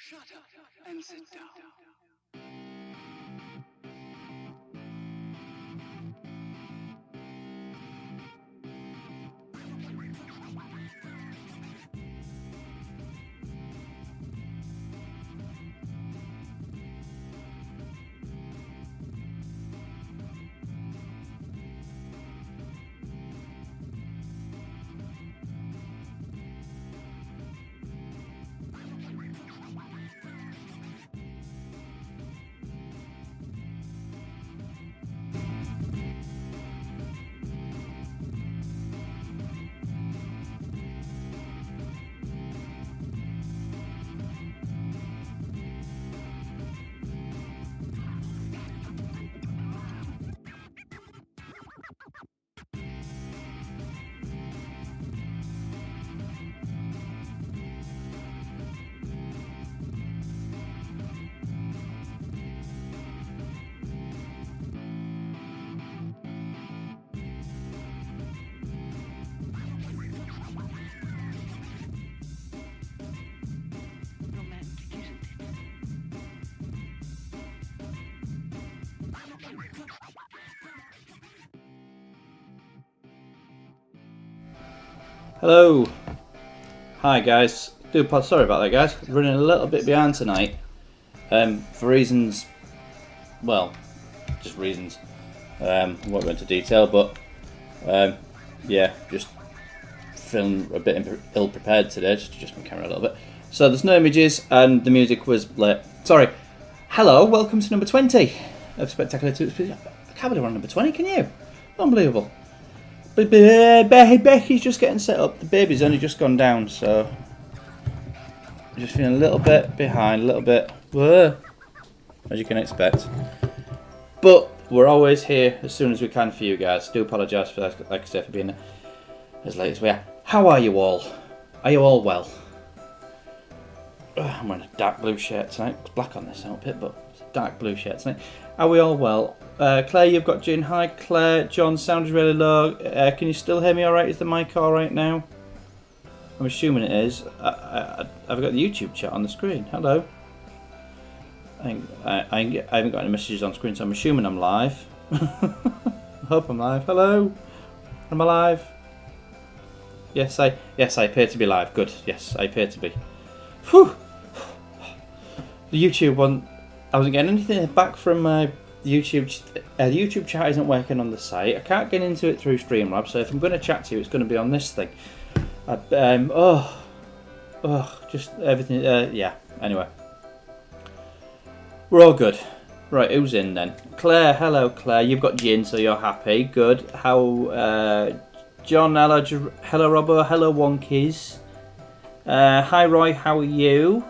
Shut up and sit down. Hello. Hi guys. Sorry about that, guys. Running a little bit behind tonight. For reasons, well, just reasons. I won't go into detail, but yeah, just feeling a bit ill prepared today. Just adjust my camera a little bit. So there's no images and the music was late. Sorry. Hello, welcome to number 20 of Spectacular 2. I can't believe we're on number 20, can you? Unbelievable. Becky's just getting set up. The baby's only just gone down, so I'm just feeling a little bit behind, a little bit, as you can expect. But we're always here as soon as we can for you guys. Do apologise for that, like I said, for being as late as we are. How are you all? Are you all well? I'm wearing a dark blue shirt tonight. It's black on this outfit, but it's a dark blue shirt tonight. Are we all well? Claire, you've got Jane. Hi, Claire. John, sound is really low. Can you still hear me all right? Is the mic all right now? I'm assuming it is. I've got the YouTube chat on the screen. Hello. I haven't got any messages on screen, so I'm assuming I'm live. I hope I'm live. Hello. Am I live? Yes, I appear to be live. Good. Yes, I appear to be. Whew. The YouTube one. I wasn't getting anything back from my YouTube. The YouTube chat isn't working on the site. I can't get into it through Streamlabs, so if I'm going to chat to you, it's going to be on this thing. Just everything. Yeah. Anyway, we're all good. Right, who's in then? Claire. Hello, Claire. You've got Jin, so you're happy. Good. How? John. Hello. Hello, Robbo. Hello, Wonkies. Hi, Roy. How are you?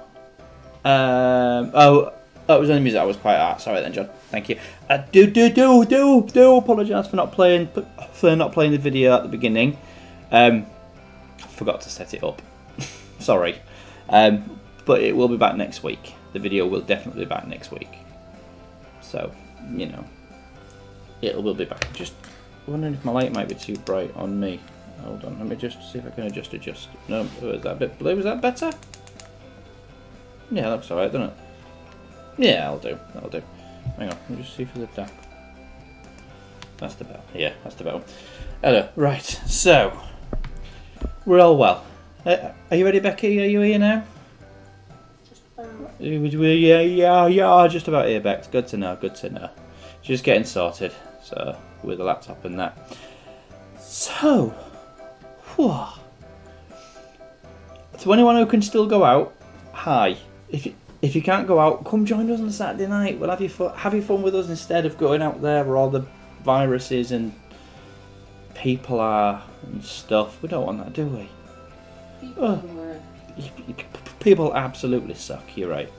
It was only music I was quiet at. Sorry then, John. Thank you. Do apologise for not playing the video at the beginning. Forgot to set it up. Sorry. But it will be back next week. The video will definitely be back next week. So, you know, it will be back. Just wondering if my light might be too bright on me. Hold on, let me just see if I can adjust. No, is that a bit blue? Is that better? Yeah, that looks alright, doesn't it? Yeah, that'll do. Hang on, let me just see for the dark. That's the bell. Yeah, that's the bell. Hello. Right, so we're all well. Are you ready, Becky? Are you here now? Just about. Yeah, just about here, Bex. Good to know. Just getting sorted. So with the laptop and that. So, whew. To anyone who can still go out, hi. If you can't go out, come join us on Saturday night. We'll have your fun with us instead of going out there where all the viruses and people are and stuff. We don't want that, do we? People absolutely suck. You're right.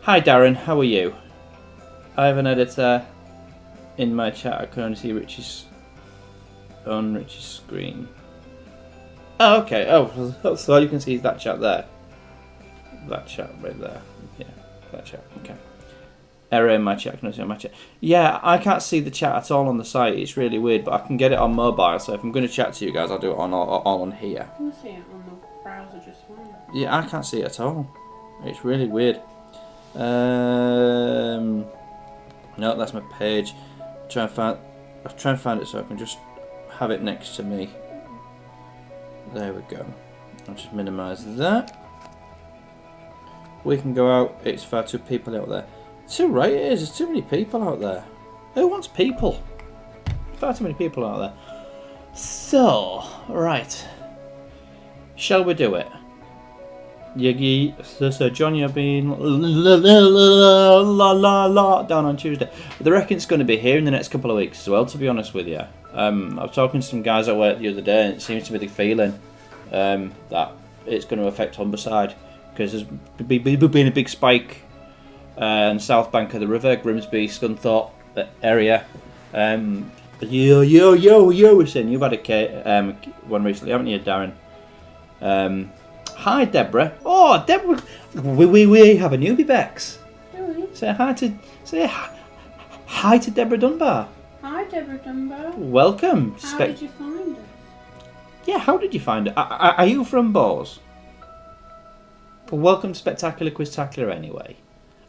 Hi, Darren. How are you? I have an editor in my chat. I can only see Richie's screen. Oh, okay. Oh, so all you can see is that chat there. That chat right there. Yeah, that chat. Okay. Error in my chat. I can only see on my chat. Yeah, I can't see the chat at all on the site. It's really weird, but I can get it on mobile. So if I'm going to chat to you guys, I'll do it all on here. I can see it on the browser just fine. Yeah, I can't see it at all. It's really weird. No, that's my page. I'll try and find it so I can just have it next to me. There we go. I'll just minimise that. We can go out. It's far too people out there. Too right it is. There's too many people out there. Who wants people? Far too many people out there. So, right. Shall we do it? So John, you've been down on Tuesday. They reckon it's going to be here in the next couple of weeks as well, to be honest with you. I was talking to some guys at work the other day, and it seems to be the feeling that it's going to affect Humberside, because there's been a big spike on the south bank of the river, Grimsby, Scunthorpe area. We're saying you've had a one recently, haven't you, Darren? Hi, Deborah. Oh, Deborah, we have a newbie, Bex. Really? Say hi to Deborah Dunbar. Hi, Deborah Dunbar. Welcome. How did you find us? Yeah, how did you find it? Are you from Bowes? Welcome to Spectacular Quiztacular anyway.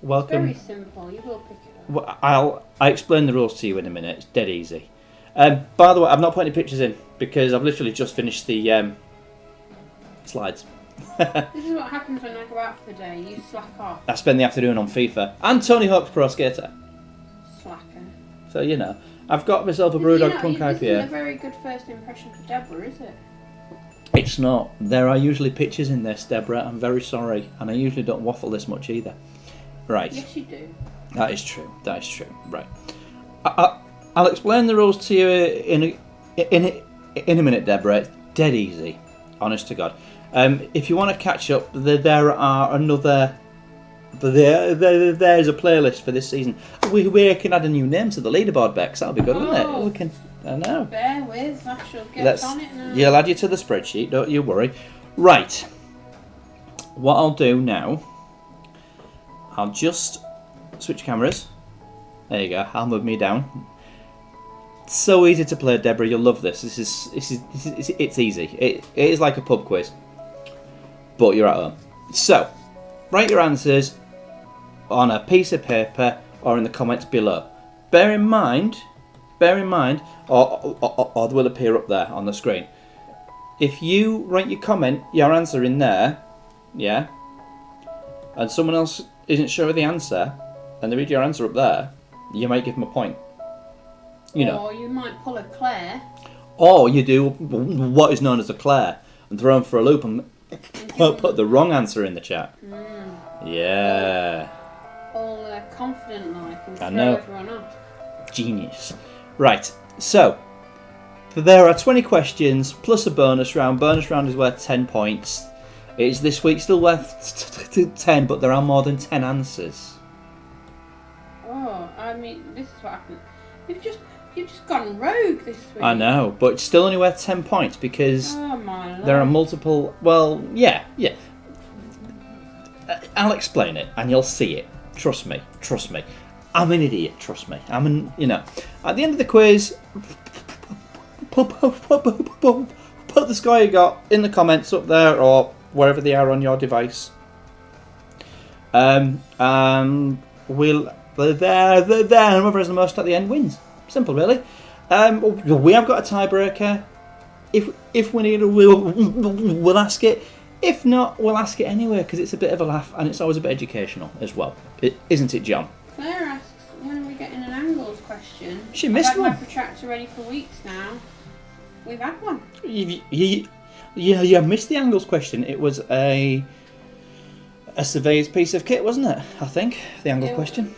Welcome. It's very simple. You will pick it up. I'll explain the rules to you in a minute. It's dead easy. By the way, I've not put any pictures in because I've literally just finished the slides. This is what happens when I go out for the day. You slack off. I spend the afternoon on FIFA and Tony Hawk's Pro Skater. Slacker. So, you know, I've got myself a Brewdog Punk This IPA. isn't a very good first impression for Deborah, is it? It's not. There are usually pictures in this, Deborah. I'm very sorry. And I usually don't waffle this much either. Right. Yes, you do. That is true. That is true. Right. I'll explain the rules to you in a minute, Deborah. It's dead easy. Honest to God. If you want to catch up, there's a playlist for this season. We can add a new name to the leaderboard, Bex. That'll be good, wouldn't it? We can. I know. Bear with. I shall get on it now. Yeah, I'll add you to the spreadsheet. Don't you worry. Right. What I'll do now, I'll just switch cameras. There you go. I'll move me down. So easy to play, Deborah. You'll love this. It's easy. It is like a pub quiz, but you're at home. So, write your answers on a piece of paper or in the comments below. Bear in mind, or they will appear up there on the screen. If you write your answer in there, yeah, and someone else isn't sure of the answer, and they read your answer up there, you might give them a point. You know. Or you might pull a Claire. Or you do what is known as a Claire and throw them for a loop and put the wrong answer in the chat. Yeah. All confident like and throw I know. everyone off. Genius. Right, so there are 20 questions plus a bonus round. Bonus round is worth 10 points. It is this week still worth 10, but there are more than 10 answers. Oh, I mean, this is what happened. You've just gone rogue this week. I know, but it's still only worth 10 points because Oh my lord. there are multiple. Well, yeah. I'll explain it and you'll see it. Trust me. I'm an idiot, trust me. At the end of the quiz, put the score you got in the comments up there or wherever they are on your device. And we'll there, and whoever has the most at the end wins. Simple, really. We have got a tiebreaker. If we need it, we'll ask it. If not, we'll ask it anyway because it's a bit of a laugh and it's always a bit educational as well. Isn't it, John? Claire asks, when are we getting an angles question? She missed I've one. had my protractor ready for weeks now. We've had one. You missed the angles question. It was a surveyor's piece of kit, wasn't it? I think the angles question.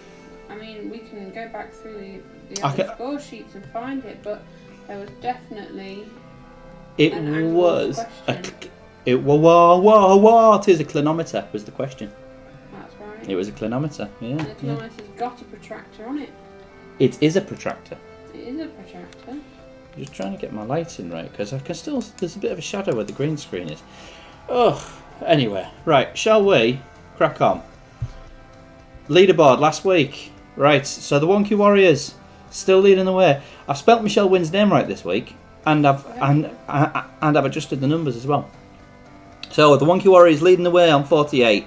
I mean, we can go back through the other score sheets and find it, but there was definitely an angles question. It is a clinometer was the question. That's right. It was a clinometer, yeah. And the clinometer's got a protractor on it. It is a protractor. It is a protractor. I'm just trying to get my lighting right because I can still. There's a bit of a shadow where the green screen is. Oh, anyway, right. Shall we crack on? Leaderboard last week. Right. So the Wonky Warriors still leading the way. I've spelt Michelle Wynn's name right this week, and I've adjusted the numbers as well. So the Wonky Warriors leading the way on 48.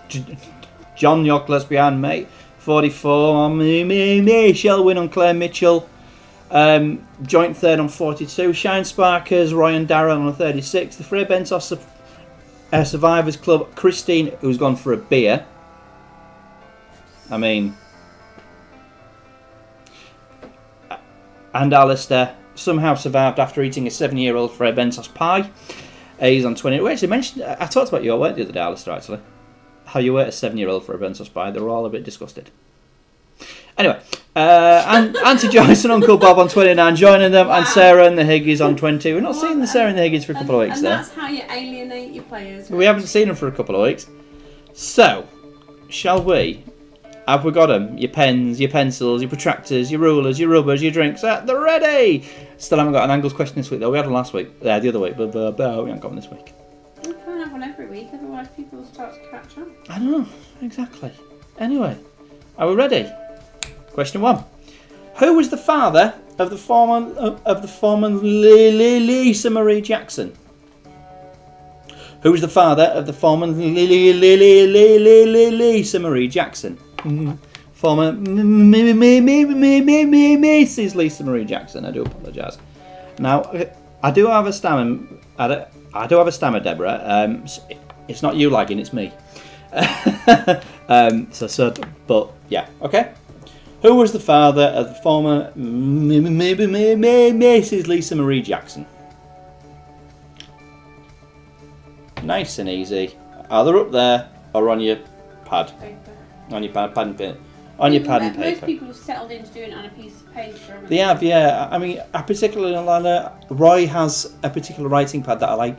John Yockler's behind, mate. 44 on me. Shelwyn on Claire Mitchell. Joint third on 42. Shine Sparkers, Roy and Darren on 36. The Frey Bentos Survivors Club, Christine, who's gone for a beer. I mean, and Alistair somehow survived after eating a 7-year-old Frey Bentos pie. He's on 20. We actually mentioned, I talked about your weight the other day, Alistair, actually. How you ate a 7-year-old Frey Bentos pie. They were all a bit disgusted. Anyway, Auntie Joyce and Uncle Bob on 29 joining them, and Sarah and the Higgies on 20. We're not seeing the Sarah and the Higgies for a couple of weeks and there. that's how you alienate your players. We haven't seen them for a couple of weeks. So, shall we? Have we got them? Your pens, your pencils, your protractors, your rulers, your rubbers, your drinks at the ready? Still haven't got an Angles question this week though. We had one last week, the other week, but we haven't got one this week. We can't have one every week, otherwise people will start to catch up. I don't know, exactly. Anyway, are we ready? Question 1. Who was the father of the former Lisa Marie Jackson? Who was the father of the former Lisa Marie Jackson? Former Mrs. Lisa Marie Jackson. I do apologise. Now, I do have a stammer. I do have a stammer, Deborah. It's not you lagging, it's me. But yeah, okay. Who was the father of the former Mrs. Lisa Marie Jackson? Nice and easy. Either up there or on your pad. Paper. On your pad and paper. On your pad and paper. Most people have settled into doing it on a piece of paper. They have, yeah. I mean, I particularly like Roy has a particular writing pad that I like,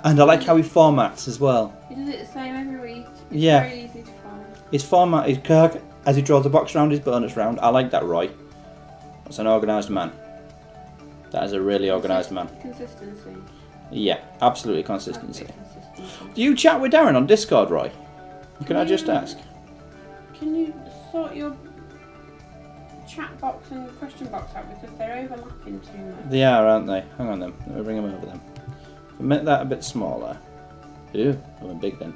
and I like how he formats as well. He does it the same every week. It's very easy to follow. His format is correct as he draws the box around his bonus round. I like that, Roy. That's an organised man. That is a really organised man. Consistency. Yeah, absolutely consistency. Do you chat with Darren on Discord, Roy? Can I just ask? Can you sort your chat box and question box out because they're overlapping too much? They are, aren't they? Hang on then. Let me bring them over then. Make that a bit smaller. Ew, I went big then.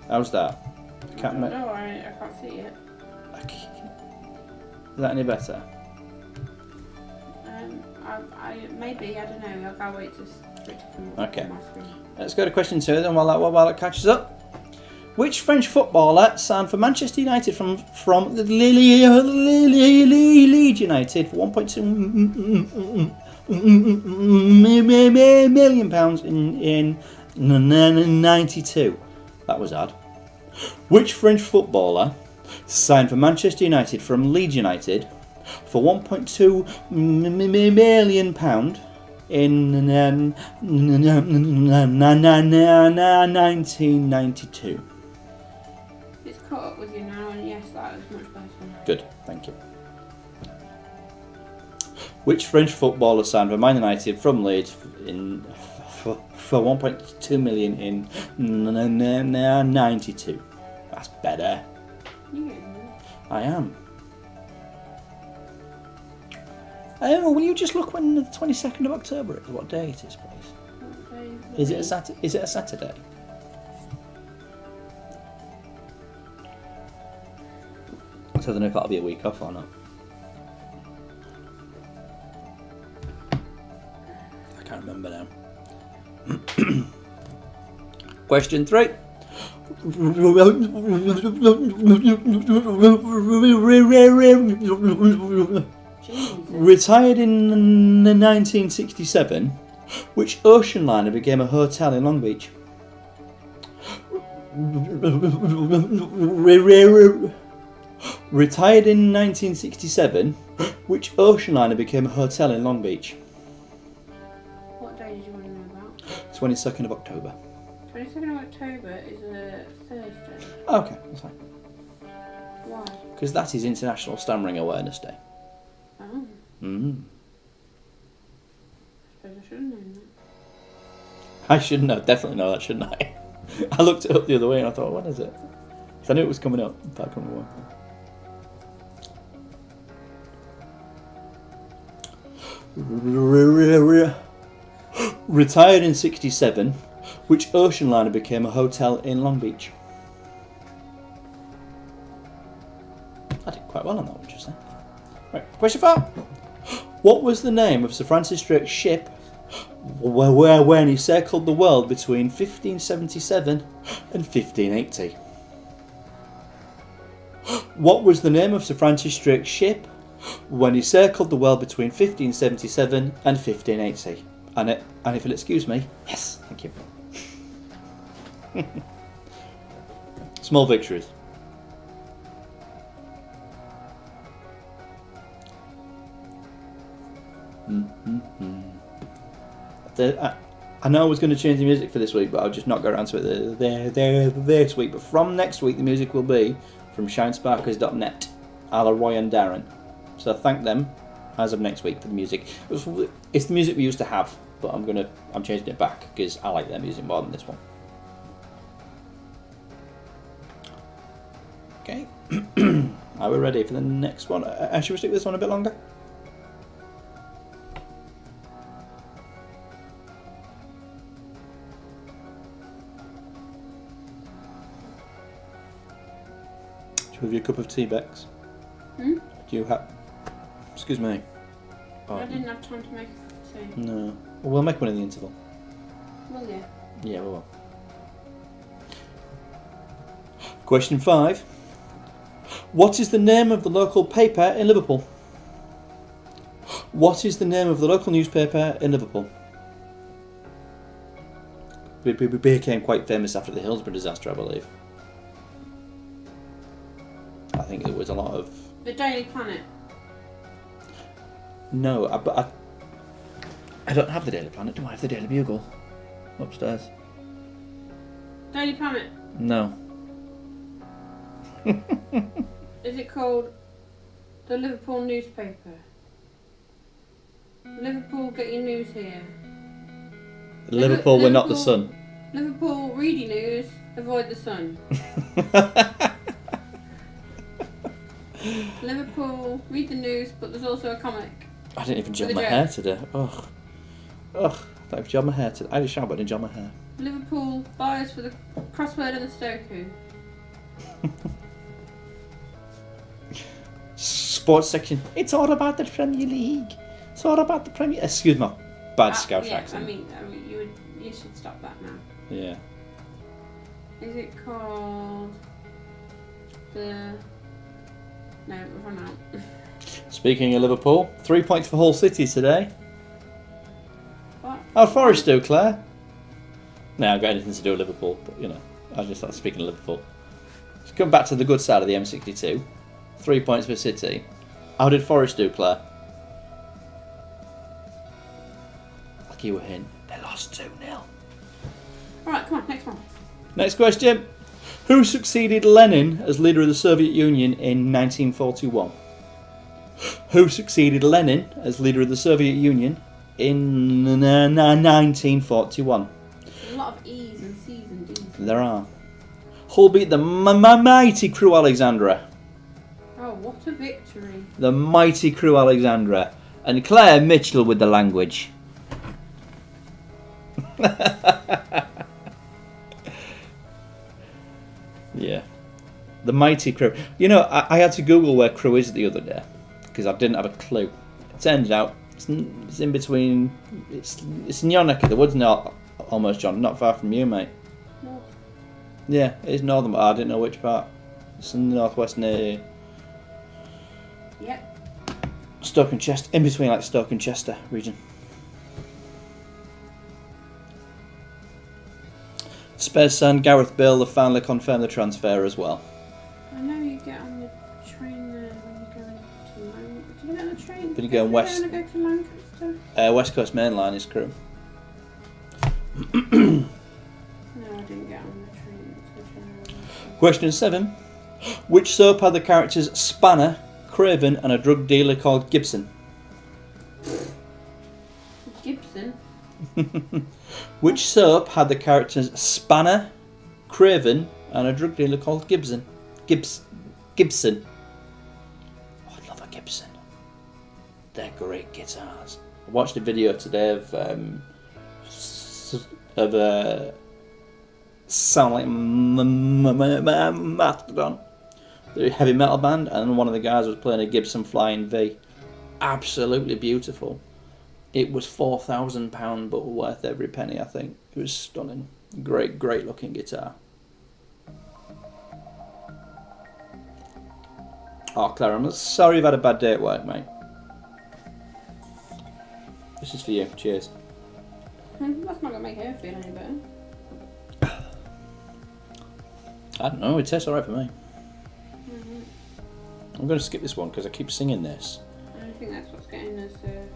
How's that? I can't see it. Is that any better? Maybe, I don't know. I'll wait for it to come up Okay. on my screen. Let's go to question 2 then while it catches up. Which French footballer signed for Manchester United from Leeds United for £1.2 million in 92? That was odd. Which French footballer signed for Manchester United from Leeds United for £1.2 million in 1992? It's caught up with you now, and yes, that is much better. Good, thank you. Which French footballer signed for Man United from Leeds for 1.2 million in 92? That's better. Yeah. I am. Will you just look when the 22nd of October is? What day it is, please? Is it a Saturday? Is it a Saturday? So I don't know if that'll be a week off or not. I can't remember now. Question 3. Retired in 1967, which ocean liner became a hotel in Long Beach? Retired in 1967, which ocean liner became a hotel in Long Beach? What day did you want to know about? 22nd of October. 22nd of October is a Thursday. Okay, that's fine. Why? Because that is International Stammering Awareness Day. Oh. Mm. I suppose I should have known that. I should know, definitely know that, shouldn't I? I looked it up the other way and I thought, what is it? Because I knew it was coming up, but I couldn't remember. Retired in 67, which ocean liner became a hotel in Long Beach? quite well on that one just then. Right, question 4. What was the name of Sir Francis Drake's ship when he circled the world between 1577 and 1580? What was the name of Sir Francis Drake's ship when he circled the world between 1577 and 1580? And if you'll excuse me, yes, thank you. Small victories. I know I was going to change the music for this week, but I'll just not go around to it this week. But from next week, the music will be from shinesparkers.net, a la Roy and Darren. So thank them as of next week for the music. It's the music we used to have, but I'm changing it back because I like their music more than this one. Okay, are we ready for the next one? Should we stick with this one a bit longer? Do you have your cup of tea, Bex? Hmm? Do you have... Excuse me. I didn't have time to make a cup of tea. No. Well, we'll make one in the interval. Will you? Yeah, we will. Question 5. What is the name of the local paper in Liverpool? What is the name of the local newspaper in Liverpool? It became quite famous after the Hillsborough disaster, I believe. I think it was a lot of... The Daily Planet. No, I don't have the Daily Planet. Do I have the Daily Bugle? Upstairs. Daily Planet. No. Is it called the Liverpool newspaper? Liverpool, get your news here. Liverpool, we're not the Sun. Liverpool, read your news, avoid the sun. Liverpool, read the news, but there's also a comic. I didn't even gel my hair today. Ugh. I don't gel my hair today. I just showered, but I didn't gel my hair. Liverpool, buyers for the crossword and the Stoku. Sports section. It's all about the Premier League. It's all about the Premier... Excuse my bad Scouse accent. I mean, you should stop that now. Yeah. Is it called the... No, we've run out. Speaking of Liverpool, 3 points for Hull City today. What? How Forest do, Claire? No, I haven't got anything to do with Liverpool, but you know, I just thought speaking of Liverpool. Let's come back to the good side of the M62. 3 points for City. How did Forest do, Claire? Like you were in. They lost 2-0. Alright, come on, next one. Next question. Who succeeded Lenin as leader of the Soviet Union in 1941? Who succeeded Lenin as leader of the Soviet Union in 1941? A lot of E's and C's and D's. There are. Hull beat the mighty Crew Alexandra. Oh, what a victory. The mighty Crew Alexandra. And Claire Mitchell with the language. Yeah. The mighty Crew. You know, I had to Google where Crew is the other day because I didn't have a clue. It turns out it's in between. It's in your neck of the woods now, almost, John. Not far from you, mate. North. Yeah, it is northern, but I didn't know which part. It's in the northwest near Yep. Stoke and Chester, in between like Stoke and Chester region. Spurs son Gareth Bale have finally confirmed the transfer as well. I know you get on the train there when you're going to Lancaster. Do you get on the train? When you're going west. Do you want to go to Lancaster? West Coast Main Line is Crew. No, I didn't get on the train. Question 7. Which soap had the characters Spanner, Craven and a drug dealer called Gibson? Gibson? Which soap had the characters Spanner, Craven and a drug dealer called Gibson? Gibson. Oh, I love a Gibson. They're great guitars. I watched a video today of sound like Mastodon. They're a heavy metal band, and one of the guys was playing a Gibson Flying V. Absolutely beautiful. It was £4,000, but worth every penny, I think. It was stunning. Great looking guitar. Oh, Claire, I'm sorry you've had a bad day at work, mate. This is for you. Cheers. That's not going to make her feel any better. I don't know, it tastes alright for me. I'm going to skip this one because I keep singing this. I think that's what's getting us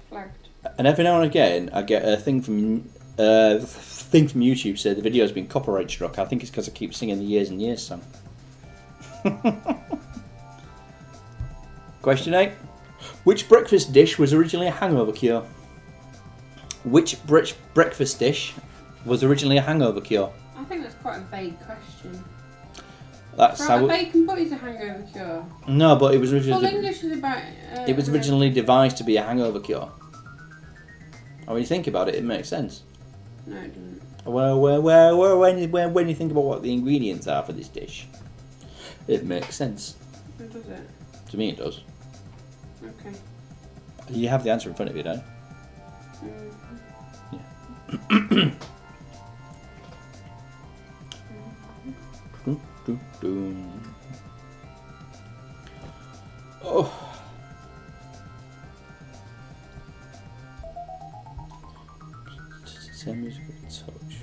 flagged. And every now and again, I get a thing from YouTube saying the video's been copyright struck. I think it's because I keep singing the Years and Years song. Question 8. Which breakfast dish was originally a hangover cure? Which breakfast dish was originally a hangover cure? I think that's quite a vague question. That's how bacon butty's a hangover cure. No, but it was originally. Full English is about. It was originally devised to be a hangover cure. And when you think about it, it makes sense. No, it doesn't. Well, when you think about what the ingredients are for this dish, it makes sense. Does it? To me, it does. Okay. You have the answer in front of you, don't you? Yeah. Oh. Same musical touch.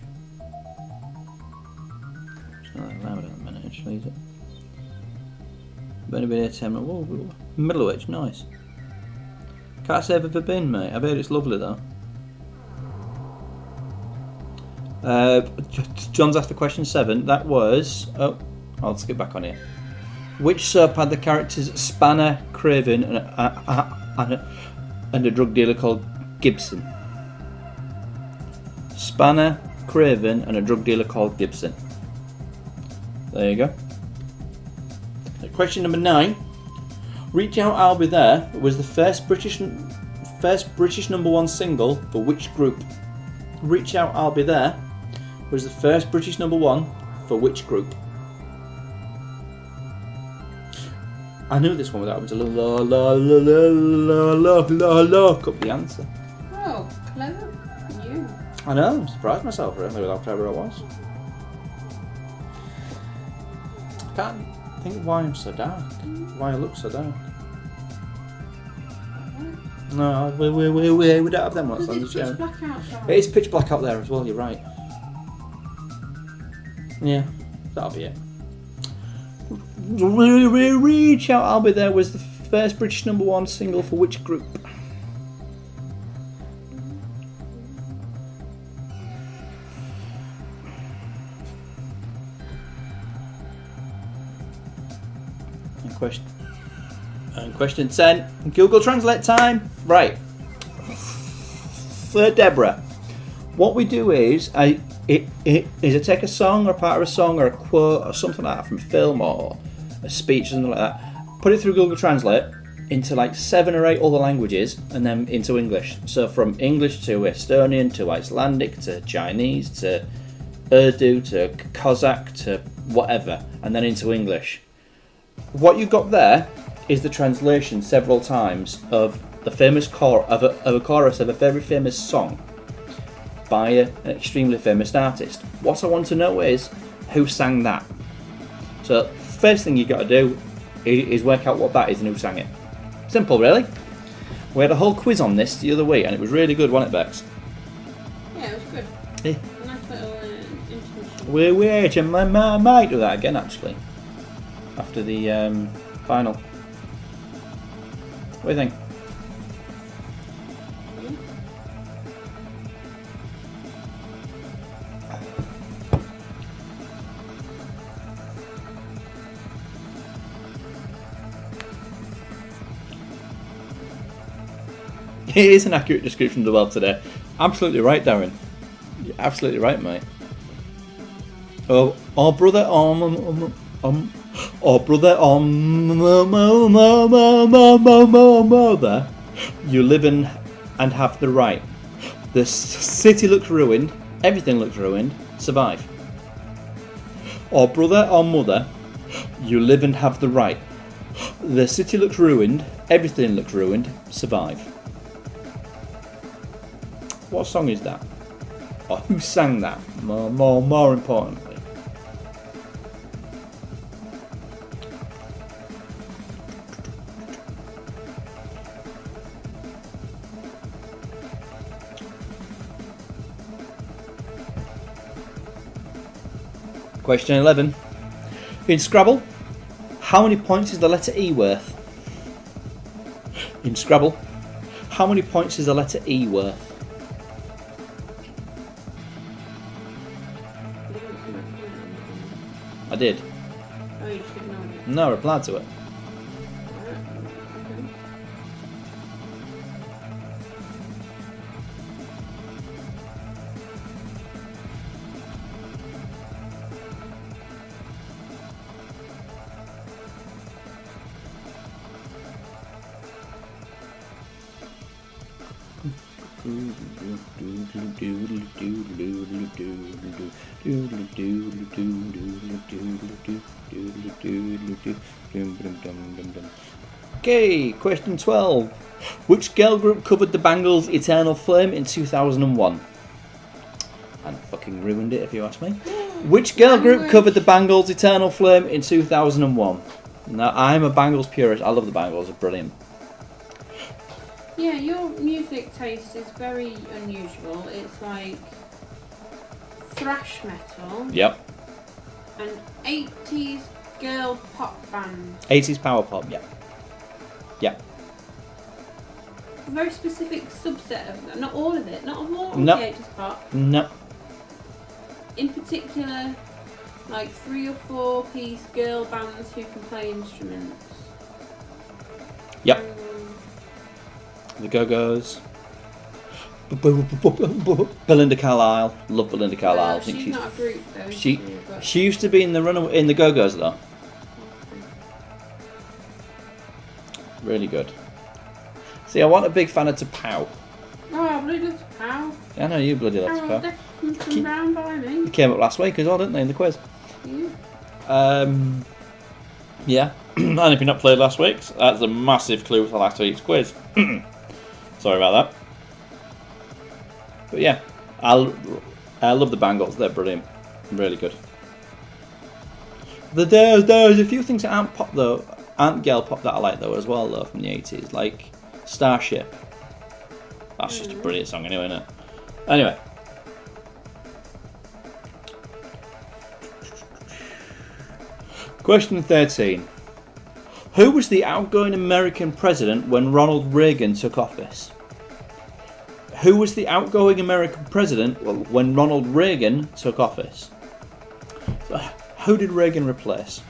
It's not that loud at the minute, actually, is it? Only been here 10 minutes. Whoa, middleweight, nice. Can't say I've ever been, mate. I've heard it's lovely though. John's after question 7. That was. Oh, I'll skip back on here. Which soap had the characters Spanner, Craven, and a drug dealer called Gibson? Spanner, Craven, and a drug dealer called Gibson. There you go. Question number 9. Reach Out, I'll Be There was the first British #1 single for which group? Reach Out, I'll Be There was the first British #1 for which group? I knew this one without having to look up the answer. Oh, clever you. I know, I'm surprised myself really with how clever I was. I can't think of why I'm so dark. Why I look so dark. No, we don't have them ones on the show. It is pitch black out there as well, you're right. Yeah, that'll be it. Reach Out, I'll Be There was the first British #1 single for which group? And question 10. Google Translate time. Right. For Deborah, what we do is I take a song or part of a song or a quote or something like that from a film or a speech or something like that, put it through Google Translate into like 7 or 8 other languages and then into English. So from English to Estonian to Icelandic to Chinese to Urdu to Cossack to whatever, and then into English. What you've got there is the translation several times of the famous of a chorus of a very famous song by an extremely famous artist. What I want to know is who sang that. So first thing you got to do is work out what that is and who sang it. Simple, really. We had a whole quiz on this the other week and it was really good, wasn't it, Bex? Yeah, it was good. Yeah. A nice little introduction. I might do that again actually after the final. What do you think? It is an accurate description of the world today. Absolutely right, Darren. You're absolutely right, mate. Oh, brother, mother, you live in and have the right. The city looks ruined, everything looks ruined, survive. Or brother or mother, You live and have the right. The city looks ruined. Everything looks ruined. Survive. What song is that? Or who sang that? More importantly. Question 11. In Scrabble, how many points is the letter E worth? In Scrabble, how many points is the letter E worth? I did. Oh, you just ignored it. No, I replied to it. Okay, question 12. Which girl group covered the Bangles' Eternal Flame in 2001? And fucking ruined it if you ask me. Which girl group covered the Bangles' Eternal Flame in 2001? Now, I'm a Bangles purist. I love the Bangles, they're brilliant. Yeah, your music taste is very unusual. It's like thrash metal. Yep. And 80s girl pop band. 80s power pop, yeah. Yeah. A very specific subset of that. Not all of it. Not all of No. the 80s pop. No. In particular, like 3 or 4 piece girl bands who can play instruments. Yep. The Go-Go's. Belinda Carlisle. Love Belinda Carlisle. I think she's not a group though. She used to be in the Go-Go's though. Really good. See, I want a big fan of T'Pow. Oh, I bloody love T'Pow. I know you bloody love T'Pow. Come round by me. They came up last week as well, didn't they, in the quiz? Yeah. Yeah. And if you've not played last week's, that's a massive clue to last week's quiz. Sorry about that. But yeah, I love the Bangles. They're brilliant. Really good. There's a few things that aren't pop though, aren't girl pop that I like though as well though from the 80s, like Starship. That's just a brilliant song anyway, isn't it? Anyway. Question 13. Who was the outgoing American president when Ronald Reagan took office? Who was the outgoing American president when Ronald Reagan took office? So, who did Reagan replace?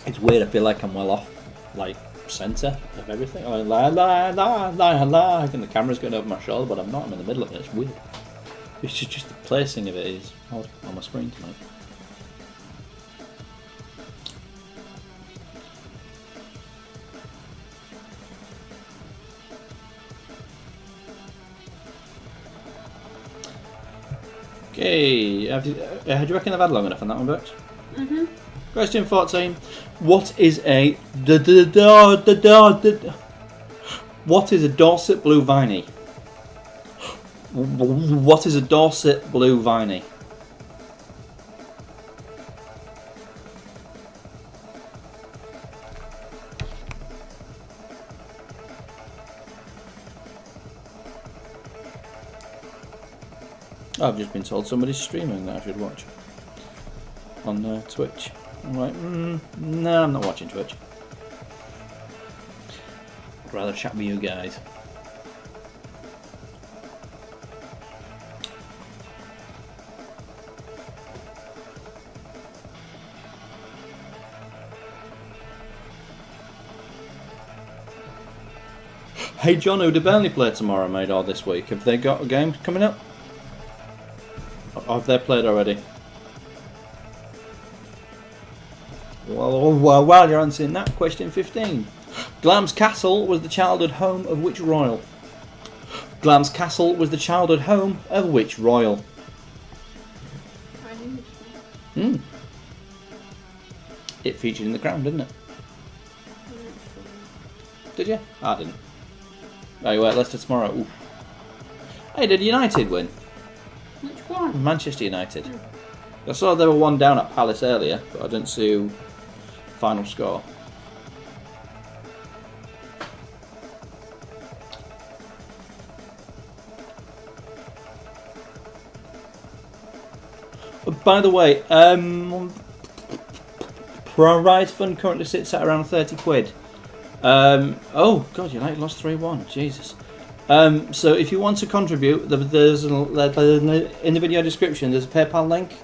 It's weird, I feel like I'm well off, like, centre of everything. I'm like, la, and the camera's going over my shoulder, but I'm not, I'm in the middle of it, it's weird. It's just the placing of it is odd on my screen tonight. Okay, do you reckon I've had long enough on that one, Bex? Mhm. Question 14. What is a what is a Dorset blue viney? What is a Dorset blue viney? I've just been told somebody's streaming that I should watch on Twitch. I'm like, no, I'm not watching Twitch. I'd rather chat with you guys. Hey John, who do Burnley play tomorrow, mate, or this week? Have they got a game coming up? Or have they played already? Well, while you're answering that, question 15. Glamis Castle was the childhood home of which royal? Glamis Castle was the childhood home of which royal? I knew this one. It featured in The Crown, didn't it? Did you? I didn't. Oh, you were at Leicester tomorrow. Ooh. Hey, did United win? Which one? Manchester United. I saw they were 1 down at Palace earlier, but I didn't see final score. By the way, prize fund currently sits at around 30 quid. Oh God, United lost 3-1. Jesus. So if you want to contribute, there's in the video description there's a PayPal link.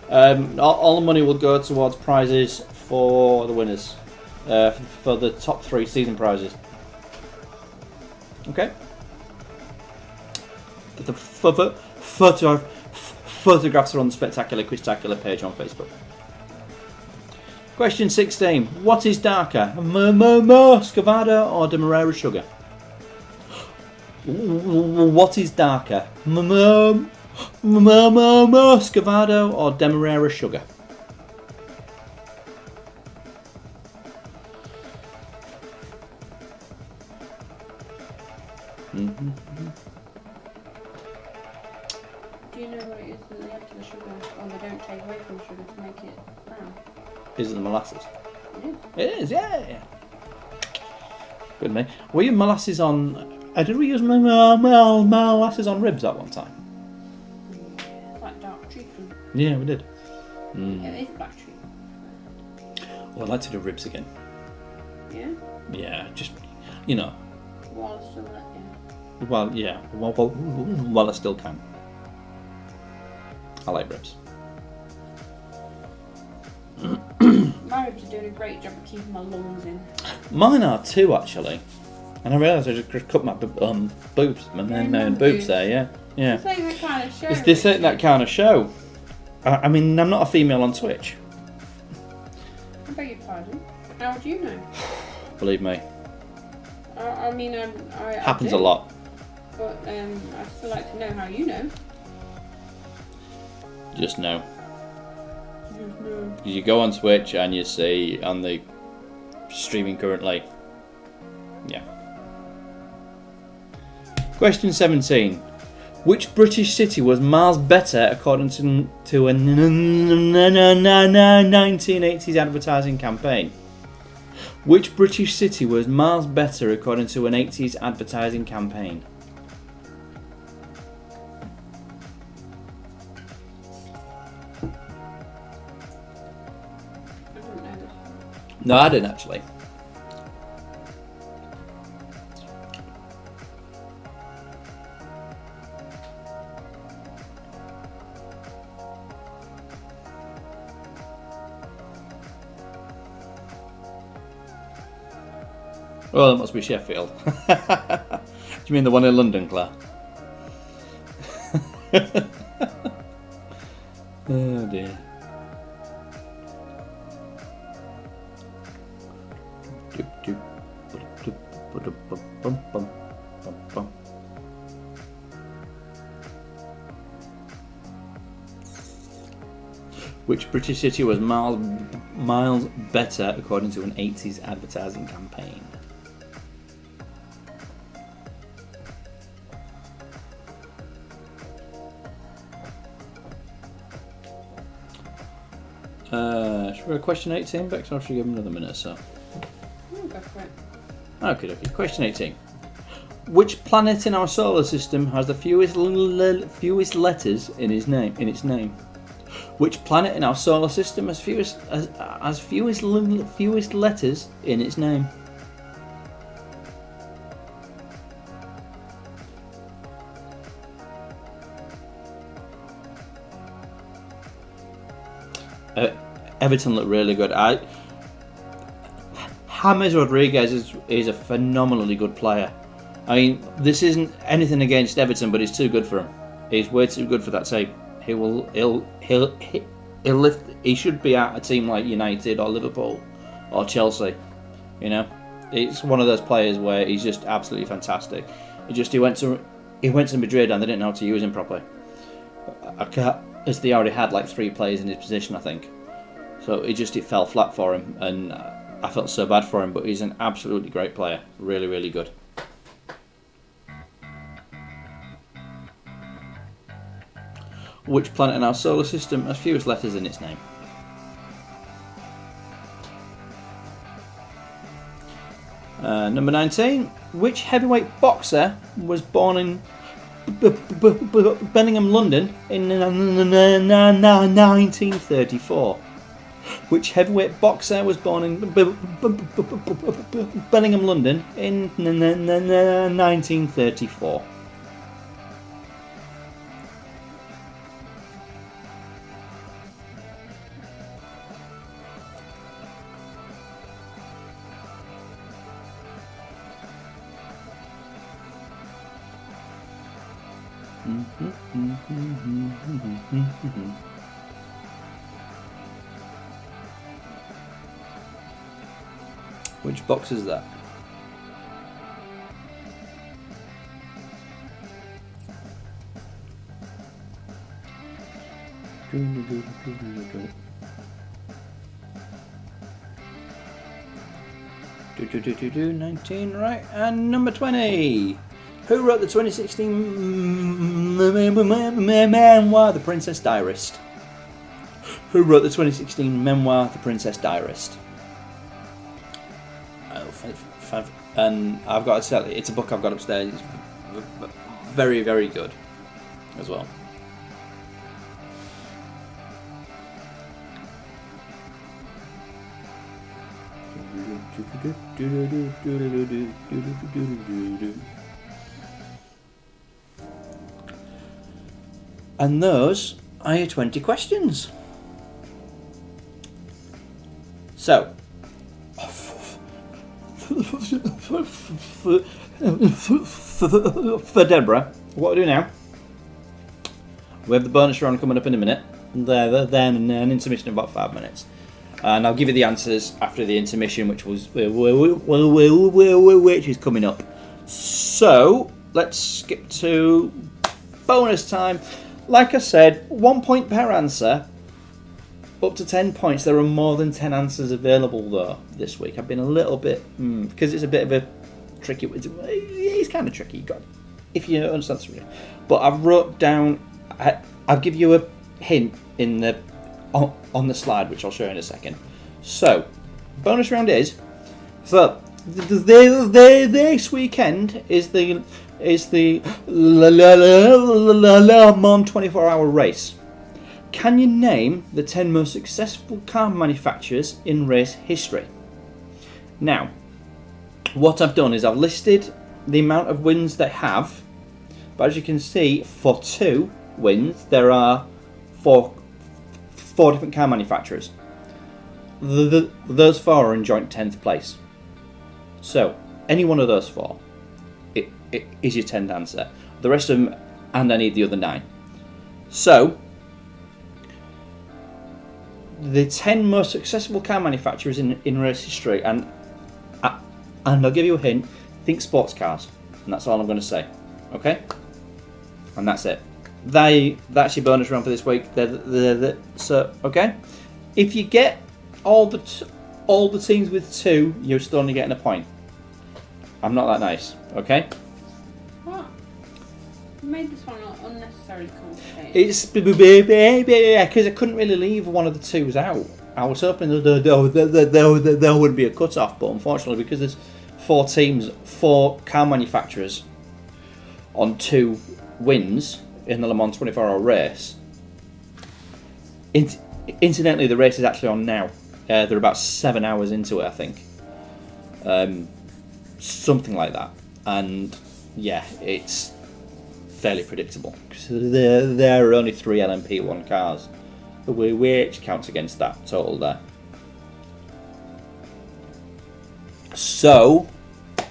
All the money will go towards prizes for the winners, for the top 3 season prizes. Okay. The photographs are on the Spectacular Quiztacular page on Facebook. Question 16. What is darker, Muscovado or Demerara sugar? What is darker, Muscovado or Demerara sugar? Do you know what it is that they add to the sugar, or they don't take away from the sugar to make it brown? Is it the molasses? It is. It is, yeah. Good me. Were you molasses on? Did we use molasses on ribs at one time? Yeah, it's like dark chicken. Yeah, we did. Yeah, it is black chicken. Well, I'd like to do ribs again. Yeah? Yeah, just, you know. While it's still there, yeah. Well, yeah. While I still can. I like ribs. My ribs are doing a great job of keeping my lungs in. Mine are too, actually. And I realised I just cut my boobs, my boobs there, yeah. Yeah. This ain't that kind of show. This ain't that kind of show. I mean, I'm not a female on Twitch. I beg your pardon. How would you know? Believe me. I mean, I Happens do, a lot. But I'd still like to know how you know. Just know. Just know. You go on Twitch and you see on the streaming currently. Yeah. Question 17. Which British city was miles better according to a 1980s advertising campaign? Which British city was miles better according to an 80s advertising campaign? I don't know this. No, I didn't actually. Well, it must be Sheffield. Do you mean the one in London, Claire? Oh dear. Which British city was miles better according to an 80s advertising campaign? Should we go question 18, Bex, or should we give him another minute or so? I'll go for it. Okay. Question 18. Which planet in our solar system has the fewest letters in its name? Which planet in our solar system has fewest letters in its name? Everton look really good. James Rodriguez is a phenomenally good player. I mean, this isn't anything against Everton, but he's too good for him. He's way too good for that team. He should be at a team like United or Liverpool or Chelsea. You know, it's one of those players where he's just absolutely fantastic. He went to Madrid and they didn't know how to use him properly. As they already had like 3 players in his position, I think. So it fell flat for him, and I felt so bad for him. But he's an absolutely great player, really, really good. Which planet in our solar system has fewest letters in its name? Number 19. Which heavyweight boxer was born in Birmingham, London in 1934? Which heavyweight boxer was born in Birmingham, London in 1934? Which box is that? Do 19, right? And number 20. Who wrote the 2016 memoir, The Princess Diarist? Who wrote the 2016 memoir, The Princess Diarist? And I've got to tell you, it's a book I've got upstairs. It's very, very good as well. And those are your 20 questions. So, for Deborah, what we do now, we have the bonus round coming up in a minute, and then an intermission in about 5 minutes. And I'll give you the answers after the intermission, which is coming up. So, let's skip to bonus time. Like I said, 1 point per answer, up to 10 points. There are more than 10 answers available though this week. I've been a little bit, because it's a bit of a tricky, it's kind of tricky, if you understand the story. But I've wrote down, I'll give you a hint on the slide, which I'll show you in a second. So, bonus round is, so this weekend is the Le Mans 24-hour race. Can you name the 10 most successful car manufacturers in race history? Now, what I've done is I've listed the amount of wins they have, but as you can see, for 2 wins, there are four different car manufacturers. Those 4 are in joint 10th place. So, any one of those 4 is your 10th answer. The rest of them, and I need the other 9. So, the 10 most successful car manufacturers in race history, and I'll give you a hint, think sports cars, and that's all I'm going to say, okay? And that's it. That's your bonus round for this week. So, okay? If you get all the teams with 2, you're still only getting a point. I'm not that nice, okay? What? You made this one unnecessarily complicated. It's because I couldn't really leave one of the 2s out. I was hoping there would be a cut-off, but unfortunately, because there's 4 teams, 4 car manufacturers on 2 wins in the Le Mans 24-hour race. Incidentally, the race is actually on now. They're about 7 hours into it, I think. Something like that. And yeah, it's fairly predictable. Because there are only 3 LMP1 cars, which counts against that total there. So, I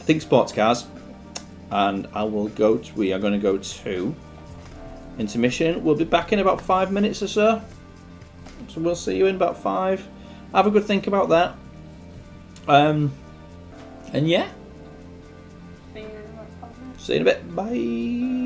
think sports cars. And we are going to go to intermission. We'll be back in about 5 minutes or so. So we'll see you in about 5. Have a good think about that. And yeah. See you in a bit. Bye.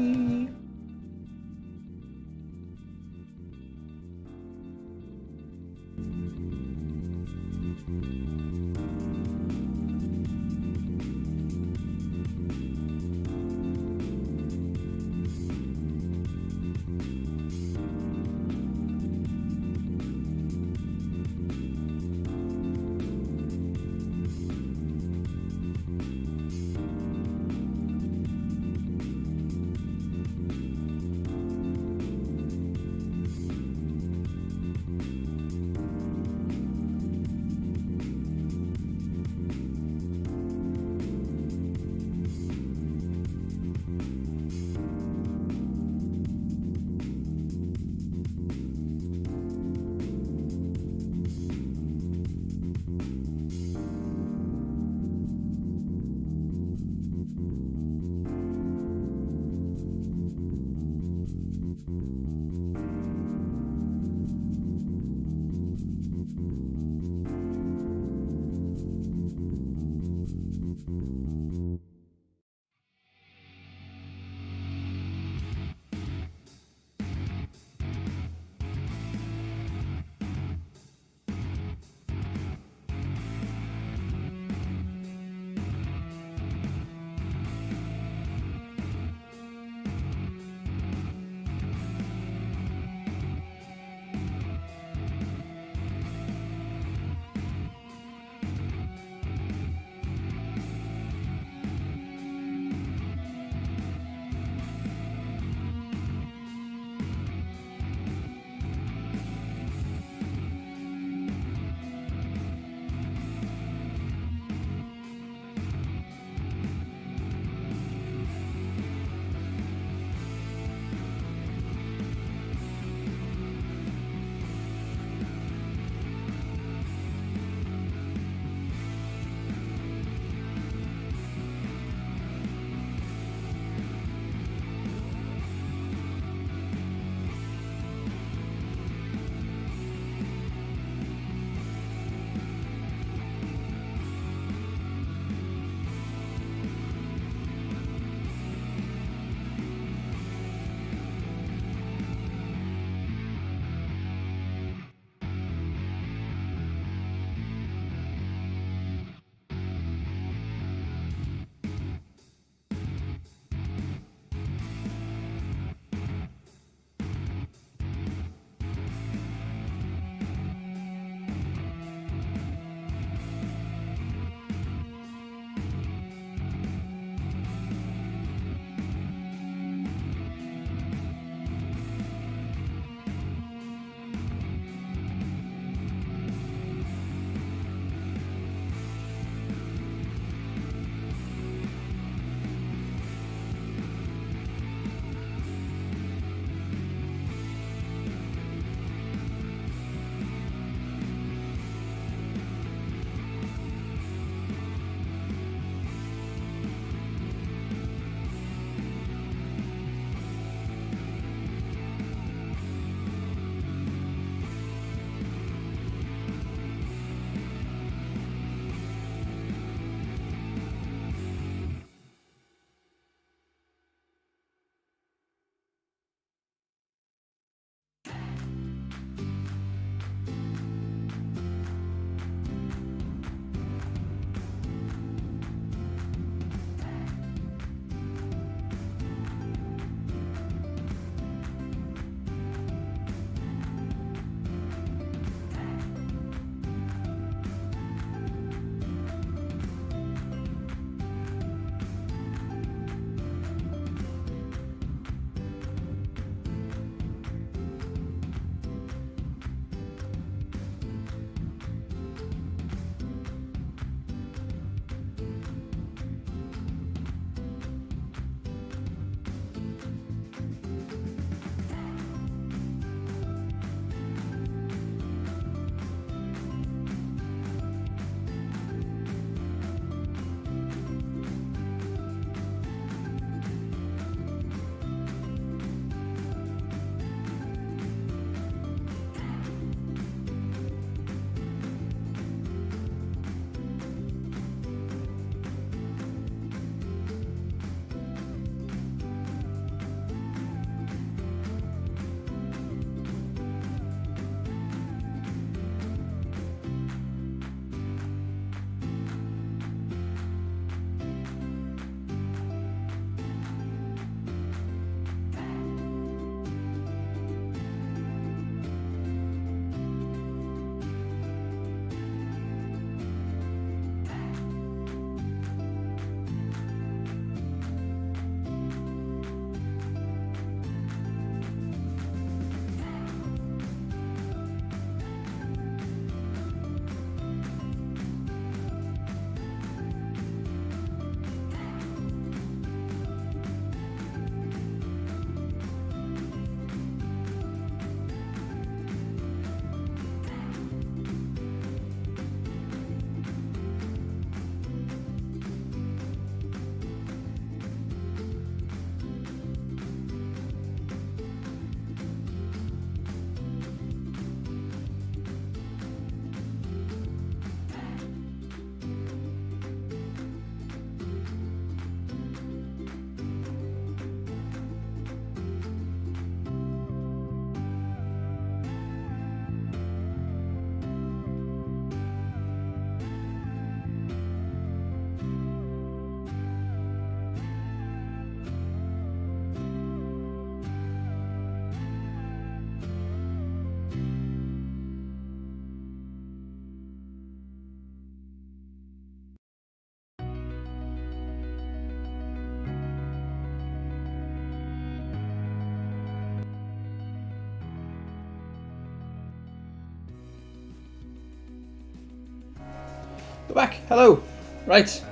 We're back. Hello. Right.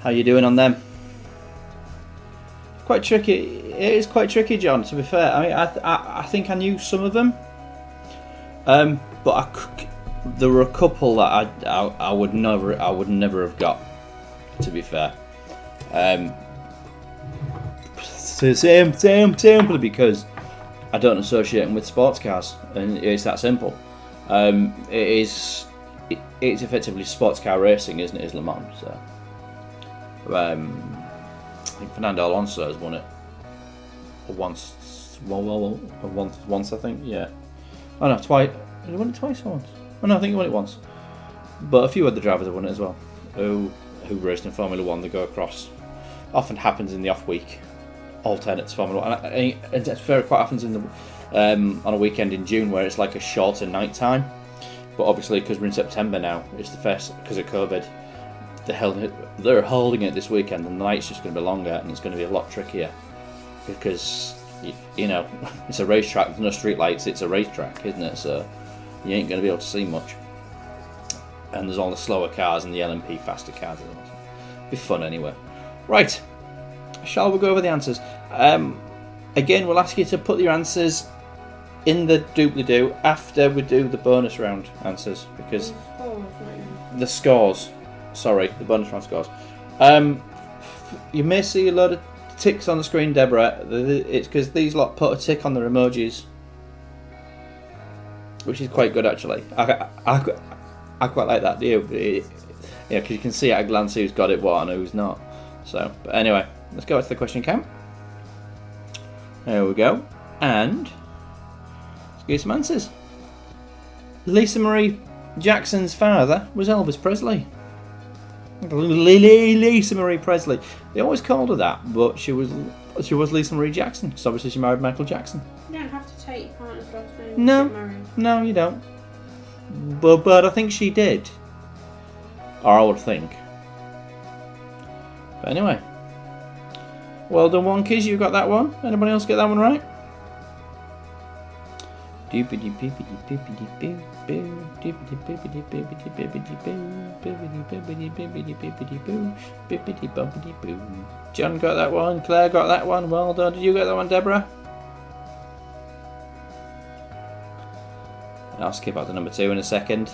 How you doing on them? Quite tricky. It is quite tricky, John. To be fair, I mean, I think I knew some of them, but there were a couple that I would never have got. To be fair, so simply because I don't associate them with sports cars, and it's that simple. It's effectively sports car racing, isn't it? Is Le Mans. So, I think Fernando Alonso has won it once. Once I think. Yeah. Oh no, twice. Did he win it twice or once? Oh no, I think he won it once. But a few other drivers have won it as well. Who raced in Formula 1, they go across. Often happens in the off week, alternates Formula 1. And it's very quite happens in the on a weekend in June where it's like a shorter night time. But obviously, because we're in September now, it's the first because of COVID. They're holding it this weekend, and the night's just going to be longer, and it's going to be a lot trickier because you know it's a racetrack. There's no street lights. It's a racetrack, isn't it? So you ain't going to be able to see much. And there's all the slower cars and the LMP faster cars. It'll be fun anyway. Right, shall we go over the answers? Again, we'll ask you to put your answers in the doobly-doo after we do the bonus round answers, because the scores. Sorry, the bonus round scores. You may see a load of ticks on the screen, Deborah. It's because these lot put a tick on their emojis, which is quite good actually. I quite like that, do you? Yeah, because you can see at a glance who's got it what and who's not. So, but anyway, let's go to the question count. There we go. And let's get some answers. Lisa Marie Jackson's father was Elvis Presley. Lisa Marie Presley. They always called her that, but she was Lisa Marie Jackson, because obviously she married Michael Jackson. You don't have to take your partner's last name. No, you don't. But I think she did. Or I would think. But anyway. Well done, Wonkies. You got that one. Anybody else get that one right? John got that one. Claire got that one. Well done. Did you get that one, Deborah? I'll skip out to number 2 in a second.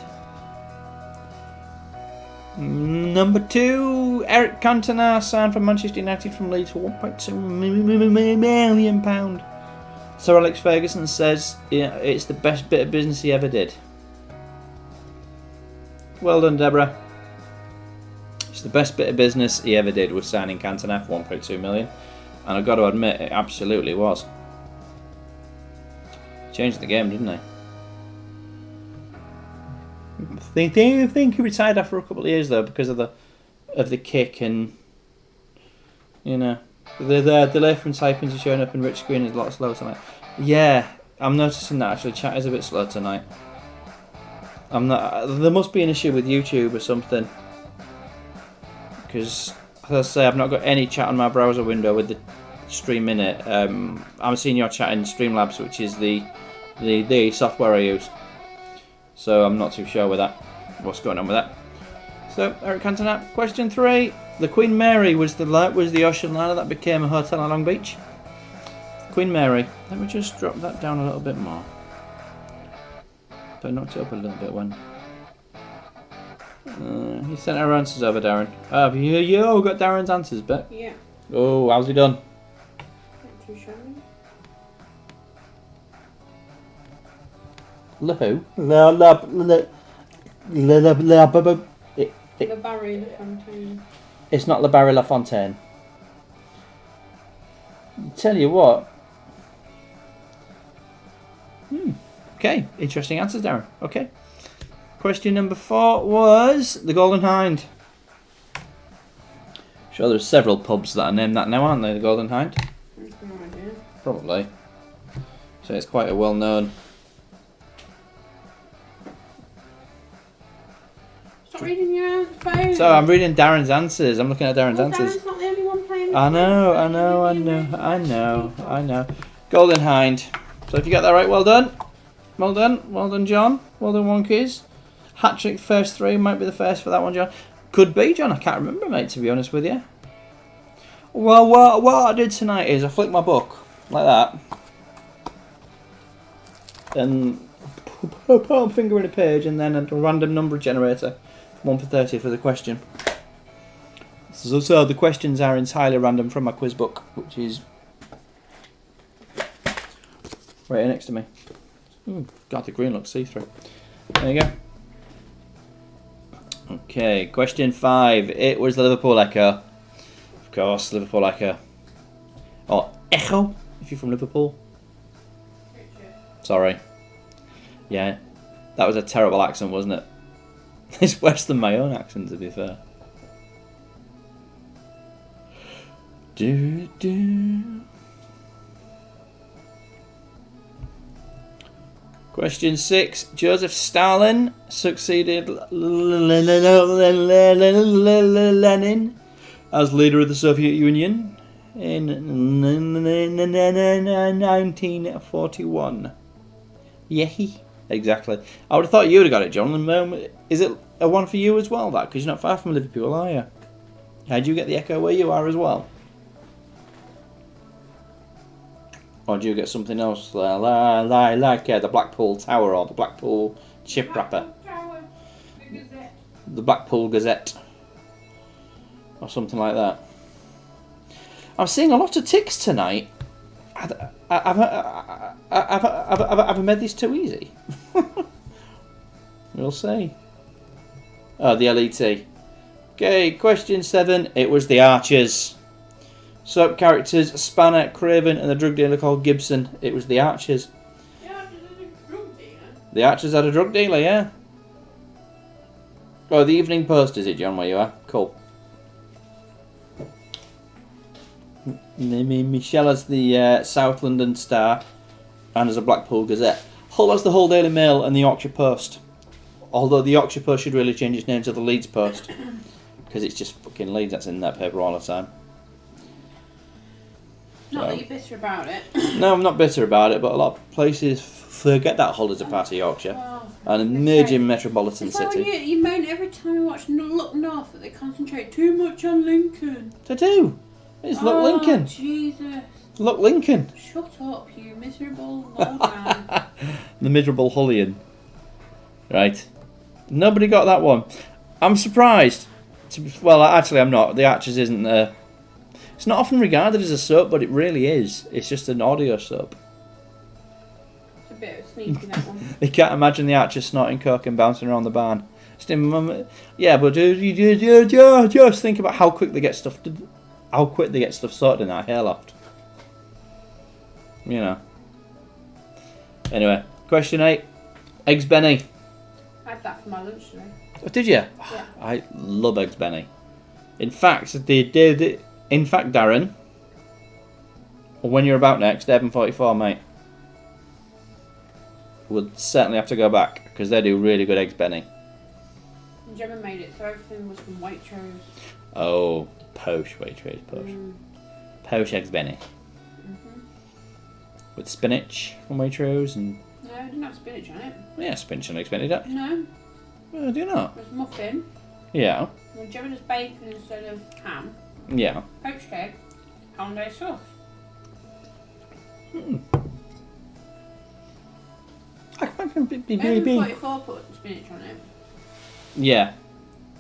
Number 2, Eric Cantona signed for Manchester United from Leeds for £1.2 million. Sir Alex Ferguson says it's the best bit of business he ever did. Well done, Deborah. It's the best bit of business he ever did was signing Cantona for £1.2 million. And I've got to admit, it absolutely was. Changed the game, didn't they? I think he retired after a couple of years though because of the kick, and you know the delay from typing to showing up in rich screen is a lot slower tonight. Yeah, I'm noticing that actually. Chat is a bit slow tonight. There must be an issue with YouTube or something, because as I say, I've not got any chat on my browser window with the stream in it. I'm seeing your chat in Streamlabs, which is the software I use. So I'm not too sure with that. What's going on with that? So Eric Cantona, question 3. The Queen Mary was the ocean liner that became a hotel on Long Beach. Queen Mary. Let me just drop that down a little bit more. But I knocked it up a little bit when. You sent our answers over, Darren. Oh, have you got Darren's answers, bet? Yeah. Oh, how's he done? Not too sure. Le who? Le Barry LaFontaine. It's not Le Barry LaFontaine. Tell you what. Okay, interesting answers, Darren. Okay. Question number 4 was the Golden Hind. Sure, there's several pubs that are named that now, aren't they? The Golden Hind. There's no idea. Probably. So it's quite a well-known. Stop reading your phone. So I'm reading Darren's answers. I'm looking at Darren's answers. Darren's not the only one playing. I know. Golden Hind. So if you get that right, well done. Well done, John. Well done, Wonkies. Hat-trick first 3 might be the first for that one, John. Could be, John. I can't remember, mate, to be honest with you. Well, what I did tonight is I flicked my book like that. And put my finger in a page and then a random number generator. 1 for 30 for the question. So the questions are entirely random from my quiz book, which is right here next to me. Ooh, God, the green looks see-through. There you go. Okay, question 5. It was the Liverpool Echo. Of course, Liverpool Echo. Or Echo, if you're from Liverpool. Sorry. Yeah, that was a terrible accent, wasn't it? It's worse than my own accent, to be fair. Question 6. Joseph Stalin succeeded Lenin as leader of the Soviet Union in 1941. Yay. Exactly. I would have thought you would have got it, John. Is it a one for you as well, that? Because you're not far from Liverpool, are you? How do you get the Echo where you are as well? Or do you get something else like the Blackpool Tower or the Blackpool Chip Wrapper? The Blackpool Gazette. Or something like that. I'm seeing a lot of ticks tonight. Have I made this too easy? We'll see. Oh, the LET. Okay, question 7. It was the Archers. Soap characters Spanner, Craven, and the drug dealer called Gibson. It was the Archers. The Archers had a drug dealer? The Archers had a drug dealer, yeah. Oh, the Evening Post, is it, John, where you are? Cool. Michelle has the South London Star and has a Blackpool Gazette. Hull has the Hull Daily Mail and the Yorkshire Post. Although the Yorkshire Post should really change its name to the Leeds Post. Because it's just fucking Leeds that's in that paper all the time. Not that you're bitter about it. No, I'm not bitter about it, but a lot of places forget that Hull is a part of Yorkshire. And a major metropolitan it's like city. When you moan every time you watch Look North that they concentrate too much on Lincoln. They do. It's Look Lincoln. Jesus. Look Lincoln. Shut up, you miserable old man. The miserable Hullian. Right. Nobody got that one. I'm surprised. Well, actually, I'm not. The Archers isn't it's not often regarded as a soap, but it really is. It's just an audio soap. It's a bit of a sneaky, that one. They can't imagine the Archers snorting coke and bouncing around the barn. Yeah, but just think about how quick they get stuff sorted in that hayloft. You know. Anyway, question 8. Eggs Benny. I had that for my lunch today. Oh, did you? Yeah. I love Eggs Benny. In fact, Darren, when you're about next, Devon 44, mate, would certainly have to go back because they do really good Eggs Benny. And Gemma made it, so everything was from Waitrose. Oh, posh Waitrose, posh. Posh Eggs Benny. With spinach from Waitrose and... No, it didn't have spinach on it. Yeah, spinach and Eggs Benny, don't you? No. Oh, do you not? It was muffin. Yeah. And Gemma does bacon instead of ham. Yeah. Poached egg. Hollandaise sauce. Devon 44 put spinach on it. Yeah.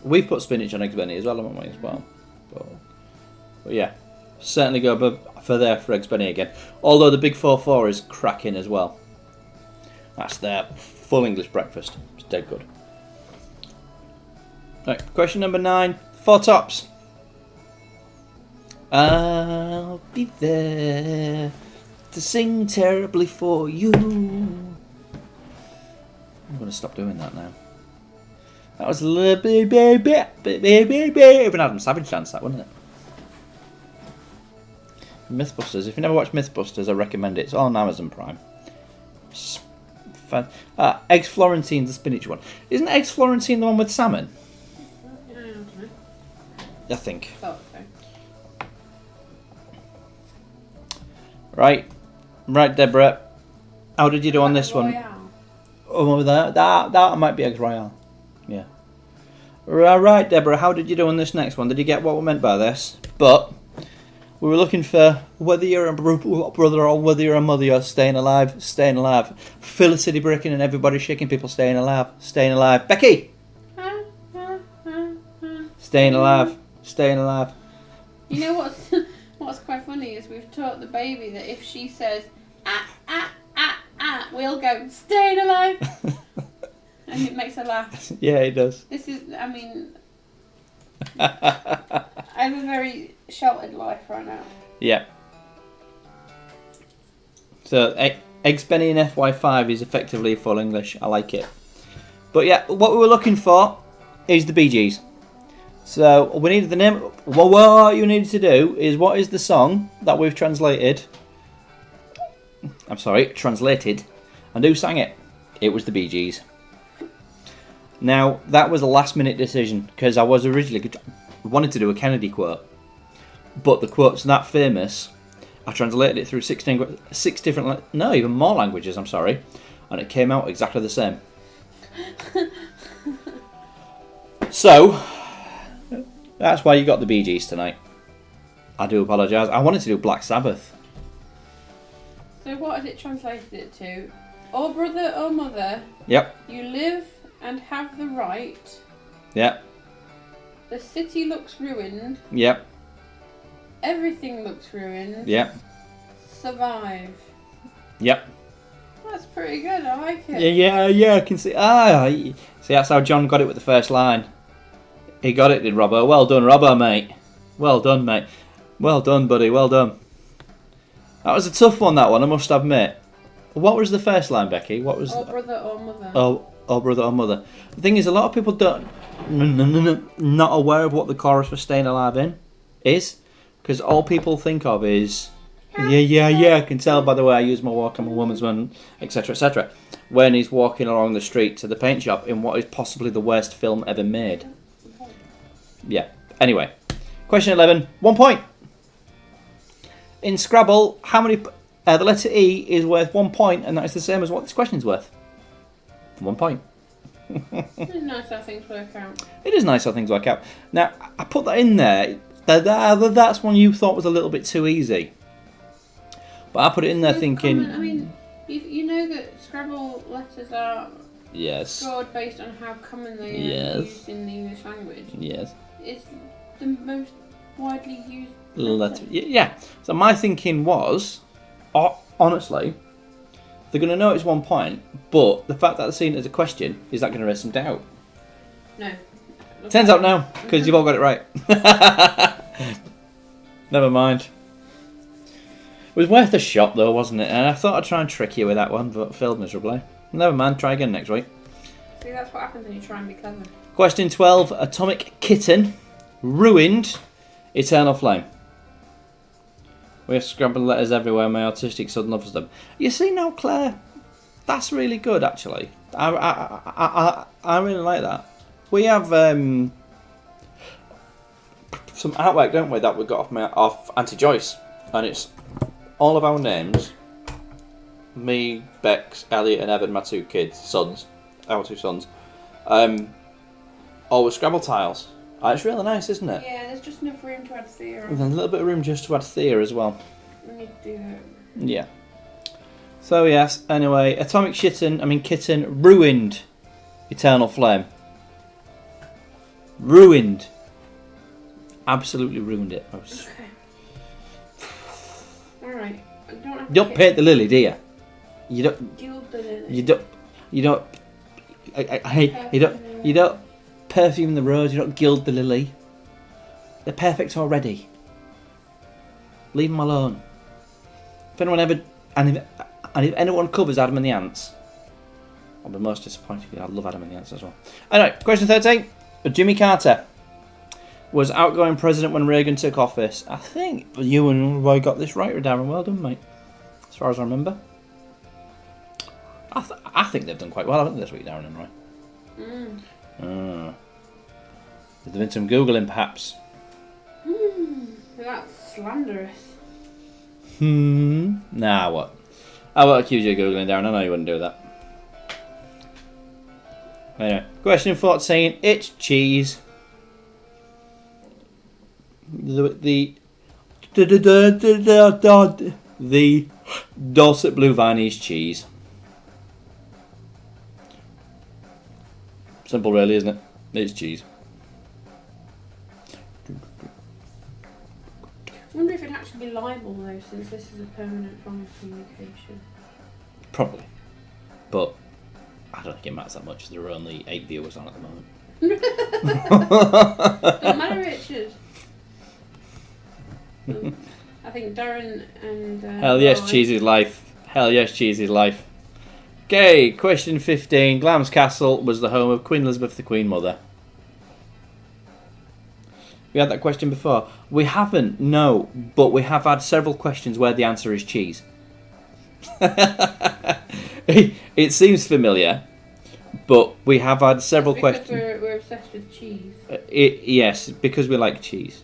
We put spinach on Eggs Benny as well, haven't we, as well? But yeah. Certainly go for Eggs Benny again. Although the Big 4-4 is cracking as well. That's their full English breakfast. It's dead good. Right, question number 9. 4 tops. I'll be there to sing terribly for you. I'm going to stop doing that now. That was a little bit, even Adam Savage dance, that, wasn't it? Mythbusters. If you never watched Mythbusters, I recommend it. It's on Amazon Prime. Eggs Florentine, the spinach one. Isn't Eggs Florentine the one with salmon? I think. Oh, okay. Right, Deborah. How did you do on this one? Royale. Oh, that might be Eggs Royale. Right, Deborah, how did you do on this next one? Did you get what we meant by this? But we were looking for whether you're a brother or whether you're a mother, you're staying alive, staying alive. Felicity breaking and everybody shaking people, staying alive, staying alive. Becky! Staying alive, staying alive. You know what's quite funny is we've taught the baby that if she says, we'll go, staying alive. And it makes her laugh. Yeah, it does. This is, I mean, I have a very sheltered life right now. Yeah. So, Eggs Benny in FY5 is effectively full English. I like it. But yeah, what we were looking for is the Bee Gees. So, we needed the name. Well, what you needed to do is what is the song that we've translated. I'm sorry, translated. And who sang it? It was the Bee Gees. Now, that was a last minute decision because I was originally wanted to do a Kennedy quote. But the quote's that famous, I translated it through 6 different, no, even more languages, I'm sorry. And it came out exactly the same. So, that's why you got the Bee Gees tonight. I do apologise. I wanted to do Black Sabbath. So what has it translated it to? Oh brother, oh mother. Yep. You live and have the right. Yep. The city looks ruined. Yep. Everything looks ruined. Yep. Survive. Yep. That's pretty good. I like it. Yeah. I can see. See, that's how John got it with the first line. He got it, did Robbo. Well done, Robbo, mate. Well done, mate. Well done, buddy. Well done. That was a tough one. That one, I must admit. What was the first line, Becky? What was? Oh brother, oh mother. Oh brother, oh mother. The thing is, a lot of people don't not aware of what the chorus for "Staying Alive" is, because all people think of is yeah. I can tell by the way I use my walk. I'm a woman's man, etc., etc. When he's walking along the street to the paint shop in what is possibly the worst film ever made. Yeah. Anyway, question 11. 1 point. In Scrabble, how many? The letter E is worth 1 point, and that is the same as what this question is worth. 1 point. It's nice how things work out. It is nice how things work out. Now, I put that in there. That's one you thought was a little bit too easy. But I put it in there thinking... I mean, you know that Scrabble letters are scored based on how common they are used in the English language. Yes. It's the most widely used letter. Yeah. So my thinking was, honestly, they're going to know it's 1 point, but the fact that they're seeing it as a question, is that going to raise some doubt? No. Turns out no, because you've all got it right. Never mind. It was worth a shot though, wasn't it? And I thought I'd try and trick you with that one, but failed miserably. Never mind, try again next week. See, that's what happens when you try and be clever. Question 12. Atomic Kitten ruined Eternal Flame. We have scrambled letters everywhere. My autistic son loves them. You see now, Claire? That's really good, actually. I really like that. We have some artwork, don't we, that we got off Auntie Joyce, and it's all of our names. Me, Bex, Elliot, and Evan, my 2 kids, sons, our 2 sons. All with Scrabble tiles. It's really nice, isn't it? Yeah, there's just enough room to add Thea. There's a little bit of room just to add Thea as well. We need to do that. Yeah. So yes, anyway, Kitten ruined Eternal Flame. Ruined. Absolutely ruined it. Okay. Alright. You don't paint the lily, do you? You don't. Gild the lily. You don't. You don't. You don't perfume the rose. You don't gild the lily. They're perfect already. Leave them alone. If anyone ever, and if anyone covers Adam and the Ants, I'll be most disappointed. I love Adam and the Ants as well. Anyway, question 13. Jimmy Carter was outgoing president when Reagan took office. I think you and Roy got this right, Darren. Well done, mate. As far as I remember. I think they've done quite well, haven't they, this week, Darren and Roy? There's been some Googling, perhaps. That's slanderous. Nah, what? I won't accuse you of Googling, Darren. I know you wouldn't do that. Anyway, question 14. It's cheese. The Dorset Blue Viennese cheese. Simple, really, isn't it? It's cheese. I wonder if it'd actually be libel though, since this is a permanent form of communication. Probably. But I don't think it matters that much. There are only 8 viewers on at the moment. Don't matter, Richard. I think Darren and... Hell yes, cheese is life. Hell yes, cheese is life. Okay, question 15. Glamis Castle was the home of Queen Elizabeth, the Queen Mother. We had that question before. We haven't, no, but we have had several questions where the answer is cheese. It seems familiar, but we have had several questions. We're obsessed with cheese. Yes, because we like cheese.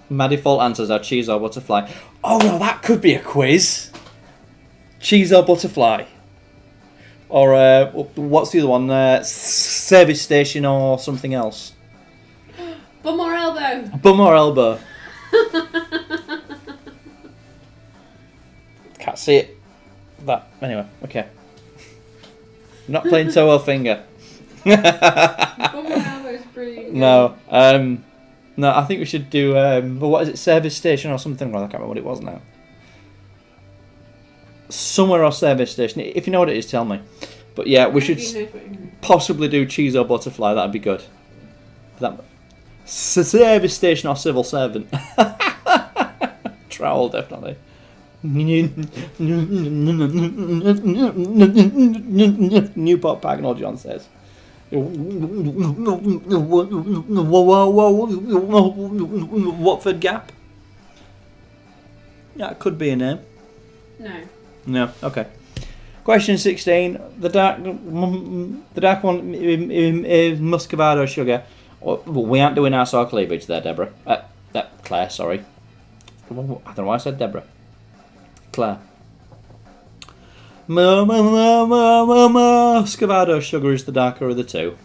My default answers are cheese or butterfly. Oh no, that could be a quiz. Cheese or butterfly. Or what's the other one? Service station or something else. Bum or elbow. Bum or elbow. Can't see it. That anyway. Okay. Not playing toe or finger. Bum or elbow is brilliant. No. No. I think we should do. What is it? Service station or something? Well, I can't remember what it was now. Somewhere or service station. If you know what it is, tell me. But yeah, we should possibly do cheese or butterfly. That'd be good. That service station or civil servant. Trowel, definitely. Newport Pagnell, John says. Watford Gap. Yeah, it could be a name. No. No. Okay. Question 16. The dark one is muscovado sugar. We aren't doing our sour cleavage there, Deborah. Claire, sorry. I don't know why I said Deborah. Claire. Muscovado sugar is the darker of the two.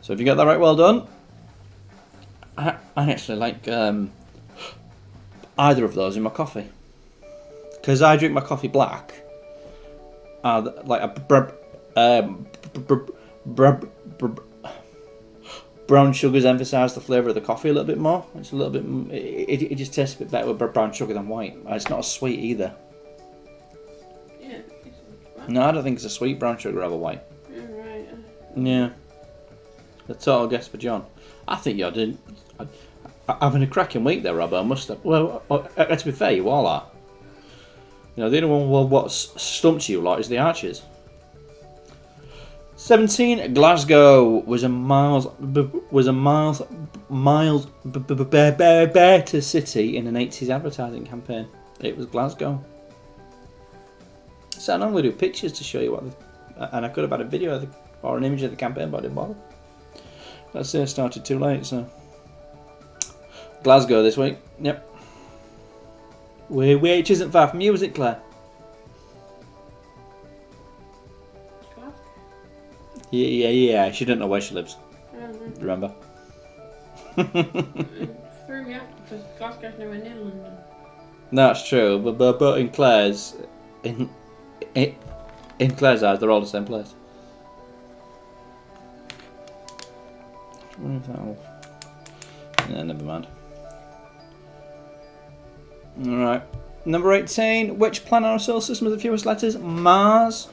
So if you get that right, well done. I actually like either of those in my coffee. Because I drink my coffee black. Like brown sugars emphasise the flavour of the coffee a little bit more. It's a little bit. It just tastes a bit better with brown sugar than white. It's not as sweet either. Yeah. No, I don't think it's a sweet brown sugar over white. Right. Yeah. The total guess for John. I think you're doing. Having a cracking week there, Rob. I must have. Well, to be fair, you all are. You know, the only one what stumps you a lot is the Archers. 17. Glasgow was a miles better city in an 80s advertising campaign. It was Glasgow. So I normally do pictures to show you what, and I could have had a video or an image of the campaign, but I didn't bother. Let's say I started too late. So Glasgow this week. Yep. Which isn't far from you, is it, Claire? Yeah. She didn't know where she lives. Remember? Threw me off because Glasgow's nowhere near London. No, that's true. But in Claire's, in Claire's eyes, they're all the same place. I wonder if that'll... Yeah, never mind. Alright. Number 18. Which planet or solar system has the fewest letters? Mars.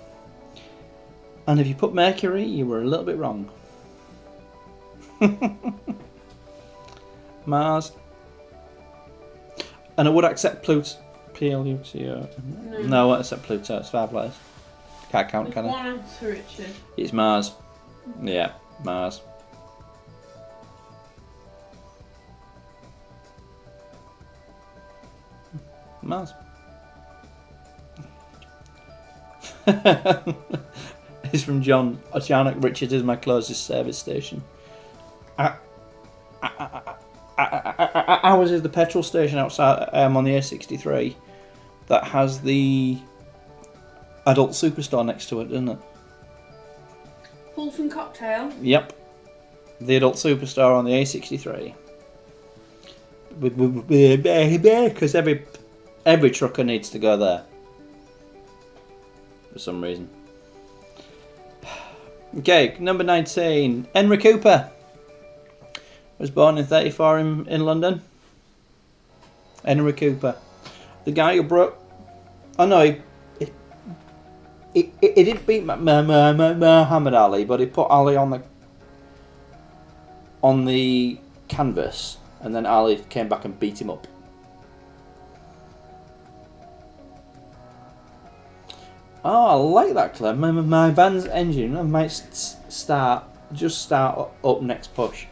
And if you put Mercury, you were a little bit wrong. Mars. And I would accept Pluto. Pluto. No, I won't accept Pluto. It's 5 letters. Can't count, can I? One answer, Richard. It's Mars. Yeah, Mars. Mars. It's from John. Oceanic Richards is my closest service station. Ours is the petrol station outside on the A63 that has the adult superstar next to it, doesn't it? Wholesome cocktail. Yep. The adult superstar on the A63. Because every trucker needs to go there. For some reason. Okay, number 19. Henry Cooper. Was born in 34 in London. Henry Cooper. The guy who broke... Oh no, he didn't beat Muhammad Ali, but he put Ali on the canvas, and then Ali came back and beat him up. Oh, I like that clip. My van's engine might start up next push.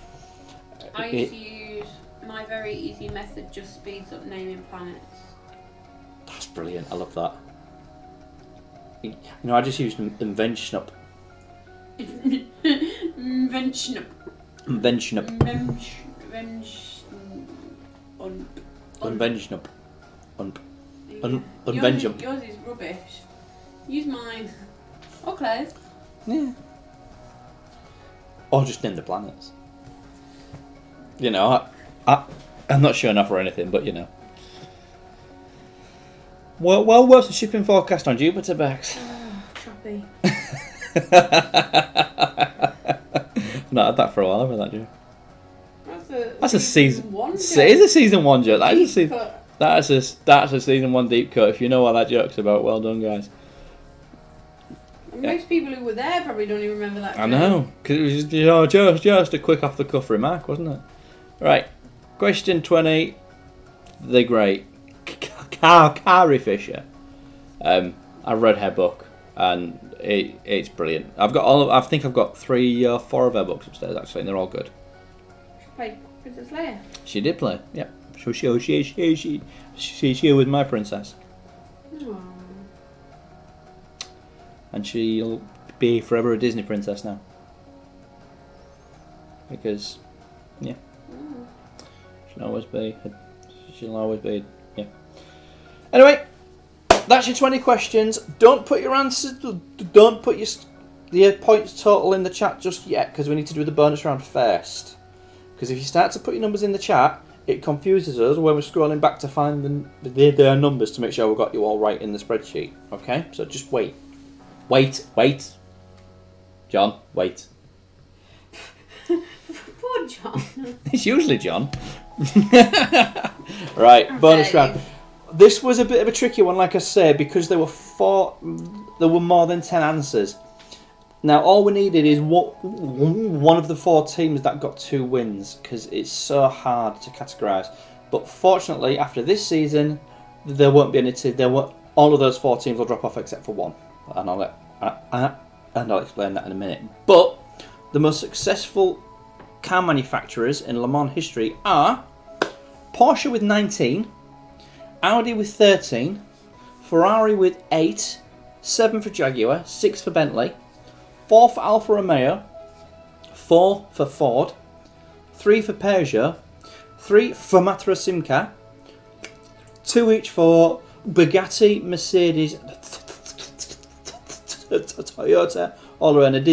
I used to use my very easy method. Just speeds up naming planets. That's brilliant. I love that. You know, I just used invention up. Invention up. Invention up. Invention up. Invention. Yours is rubbish. Use mine. Or Claire's. Yeah. Or just name the planets. You know, I'm not showing off or anything, but you know. Well, what's the shipping forecast on Jupiter, Bex? Choppy. Not had that for a while, haven't I, that, Joe? That's a season one joke. It is a season one joke. That's a season one deep cut. If you know what that joke's about, well done, guys. Most people who were there probably don't even remember that joke. I know, because it was just a quick off the cuff remark, wasn't it? Right, question 20. The great Carrie Fisher. I've read her book and it's brilliant. I think I've got 3 or 4 of her books upstairs actually, and they're all good. She played Princess Leia. She did play, yeah. So she was my princess. Aww. And she'll be forever a Disney princess now. Because, yeah. She'll always be, yeah. Anyway, that's your 20 questions. Don't put your answers, don't put your points total in the chat just yet, because we need to do the bonus round first. Because if you start to put your numbers in the chat, it confuses us when we're scrolling back to find their numbers to make sure we've got you all right in the spreadsheet. Okay? So just wait. Wait. John, wait. Poor John. It's usually John. Right, bonus round. This was a bit of a tricky one, like I say, because there were more than 10 answers. Now, all we needed is one of the 4 teams that got 2 wins, because it's so hard to categorise. But fortunately, after this season, there won't be any. All of those 4 teams will drop off except for 1, and I'll explain that in a minute. But the most successful car manufacturers in Le Mans history are Porsche with 19, Audi with 13, Ferrari with 8, 7 for Jaguar, 6 for Bentley, 4 for Alfa Romeo, 4 for Ford, 3 for Peugeot, 3 for Matra Simca, 2 each for Bugatti, Mercedes, Toyota, Allrennen,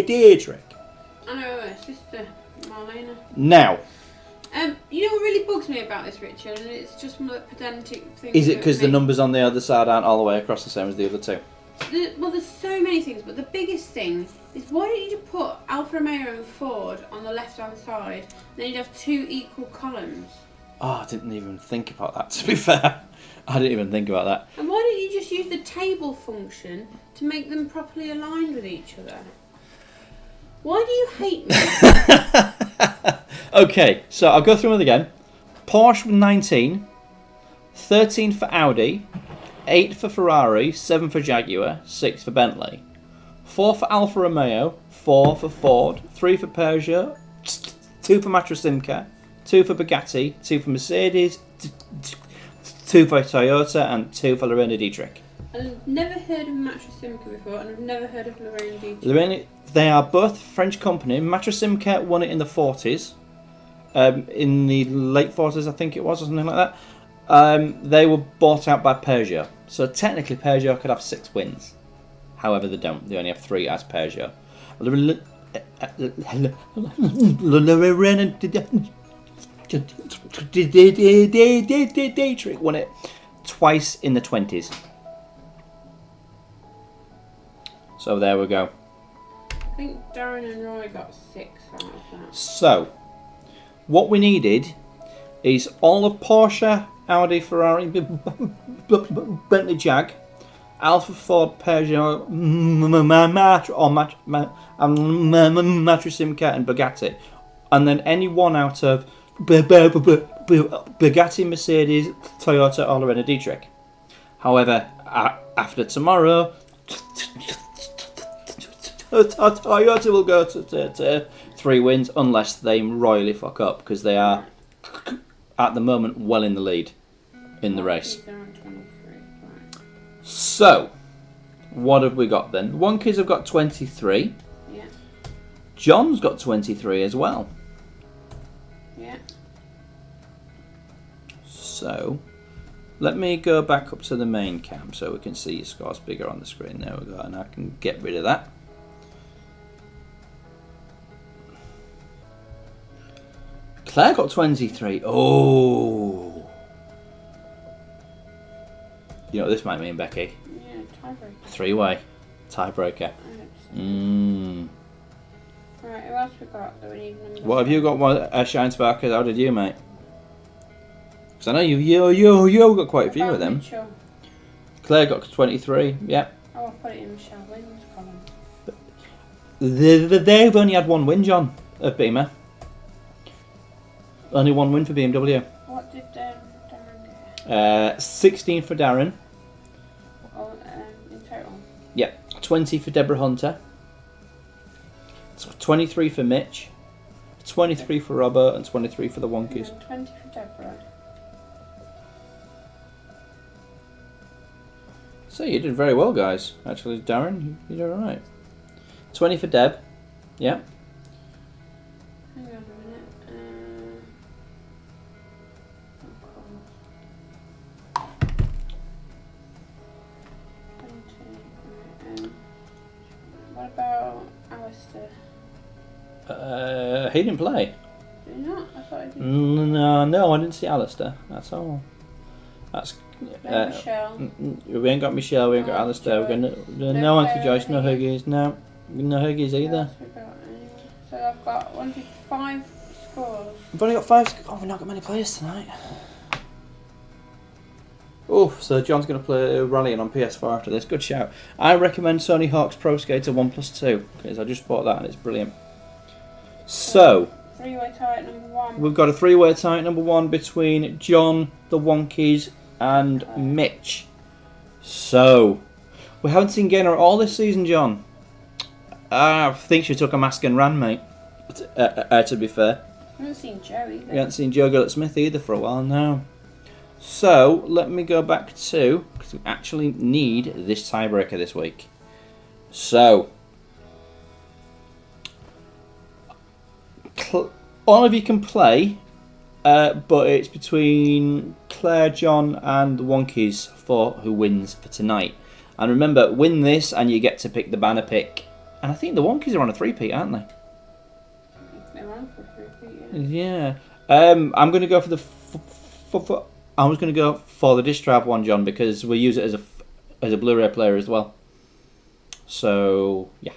Dietrich. I know her sister, Marlena. Now, you know what really bugs me about this, Richard, and it's just one of the pedantic things. Is it because the numbers on the other side aren't all the way across the same as the other 2? Well, there's so many things, but the biggest thing is why don't you just put Alfa Romeo and Ford on the left-hand side, and then you'd have 2 equal columns? Oh, I didn't even think about that, to be fair. I didn't even think about that. And why don't you just use the table function to make them properly aligned with each other? Why do you hate me? Okay, so I'll go through them again. Porsche with 19, 13 for Audi, 8 for Ferrari, 7 for Jaguar, 6 for Bentley, 4 for Alfa Romeo, 4 for Ford, 3 for Peugeot, 2 for Matra Simca, 2 for Bugatti, 2 for Mercedes, 2 for Toyota, and 2 for Lorena Dietrich. I've never heard of Matra Simca before, and I've never heard of Lorena Dietrich. They are both French company. Matra Simca won it in the 40s. In the late 40s, I think it was, or something like that. They were bought out by Peugeot. So technically Peugeot could have 6 wins. However, they don't. They only have 3 as Peugeot. Dietrich won it twice in the 20s. So there we go. I think Darren and Roy got 6 out of that. So, what we needed is all of Porsche, Audi, Ferrari, Bentley Jag, Alfa Ford, Peugeot, Matri Simca and Bugatti. And then any one out of Bugatti, Mercedes, Toyota, or Lorena Dietrich. However, after tomorrow, Toyota will go to 3 wins unless they royally fuck up, because they are at the moment well in the lead in the race. So, what have we got then? Wonkies have got 23. Yeah. John's got 23 as well. Yeah. So, let me go back up to the main cam so we can see your scores bigger on the screen. There we go, and I can get rid of that. Claire got 23. Oh. You know what this might mean, Becky? Yeah, tiebreaker. 3-way. Tiebreaker. Right, who else we got that we need number What have you got? Shine Sparkers? How did you, mate? Because I know you got quite a few of them. Mitchell? Claire got 23. Yeah. Oh, I'll put it in Michelle Wynn's column. They've only had 1 win, John, of Beamer. Only 1 win for BMW. What did Darren get? 16 for Darren. Oh, in total? Yeah. 20 for Deborah Hunter. 23 for Mitch. 23 for Robert and 23 for the Wonkies. And 20 for Deborah. So you did very well, guys. Actually, Darren, you did alright. 20 for Deb. Yeah. Hang on a minute. What about Alistair? He didn't play. Did he not? I thought he did. No, I didn't see Alistair. That's all. That's. Michelle. We ain't got Michelle. We ain't got Alistair. We're gonna no Auntie Joyce. No Huggies. No Huggies either. So I've got 1, 2, 5 scores. We've only got 5. Oh, we've not got many players tonight. Oh, so John's going to play Rallying on PS4 after this. Good shout. I recommend Sony Hawk's Pro Skater 1+2 because I just bought that and it's brilliant. So, 3-way tie at number 1. We've got a 3-way tie at number 1 between John, the Wonkies, and Mitch. So, we haven't seen Gaynor all this season, John. I think she took a mask and ran, mate. To be fair. I haven't seen Joe either. We haven't seen Joe Gillett Smith either for a while now. So, let me go back to, because we actually need this tiebreaker this week. So, all of you can play, but it's between Claire, John, and the Wonkies for who wins for tonight. And remember, win this and you get to pick the banner pick. And I think the Wonkies are on a 3-peat, aren't they? They're on for a 3-peat, yeah. I'm going to go for the... I was going to go for the disc drive one, John, because we use it as a Blu-ray player as well. So, yeah.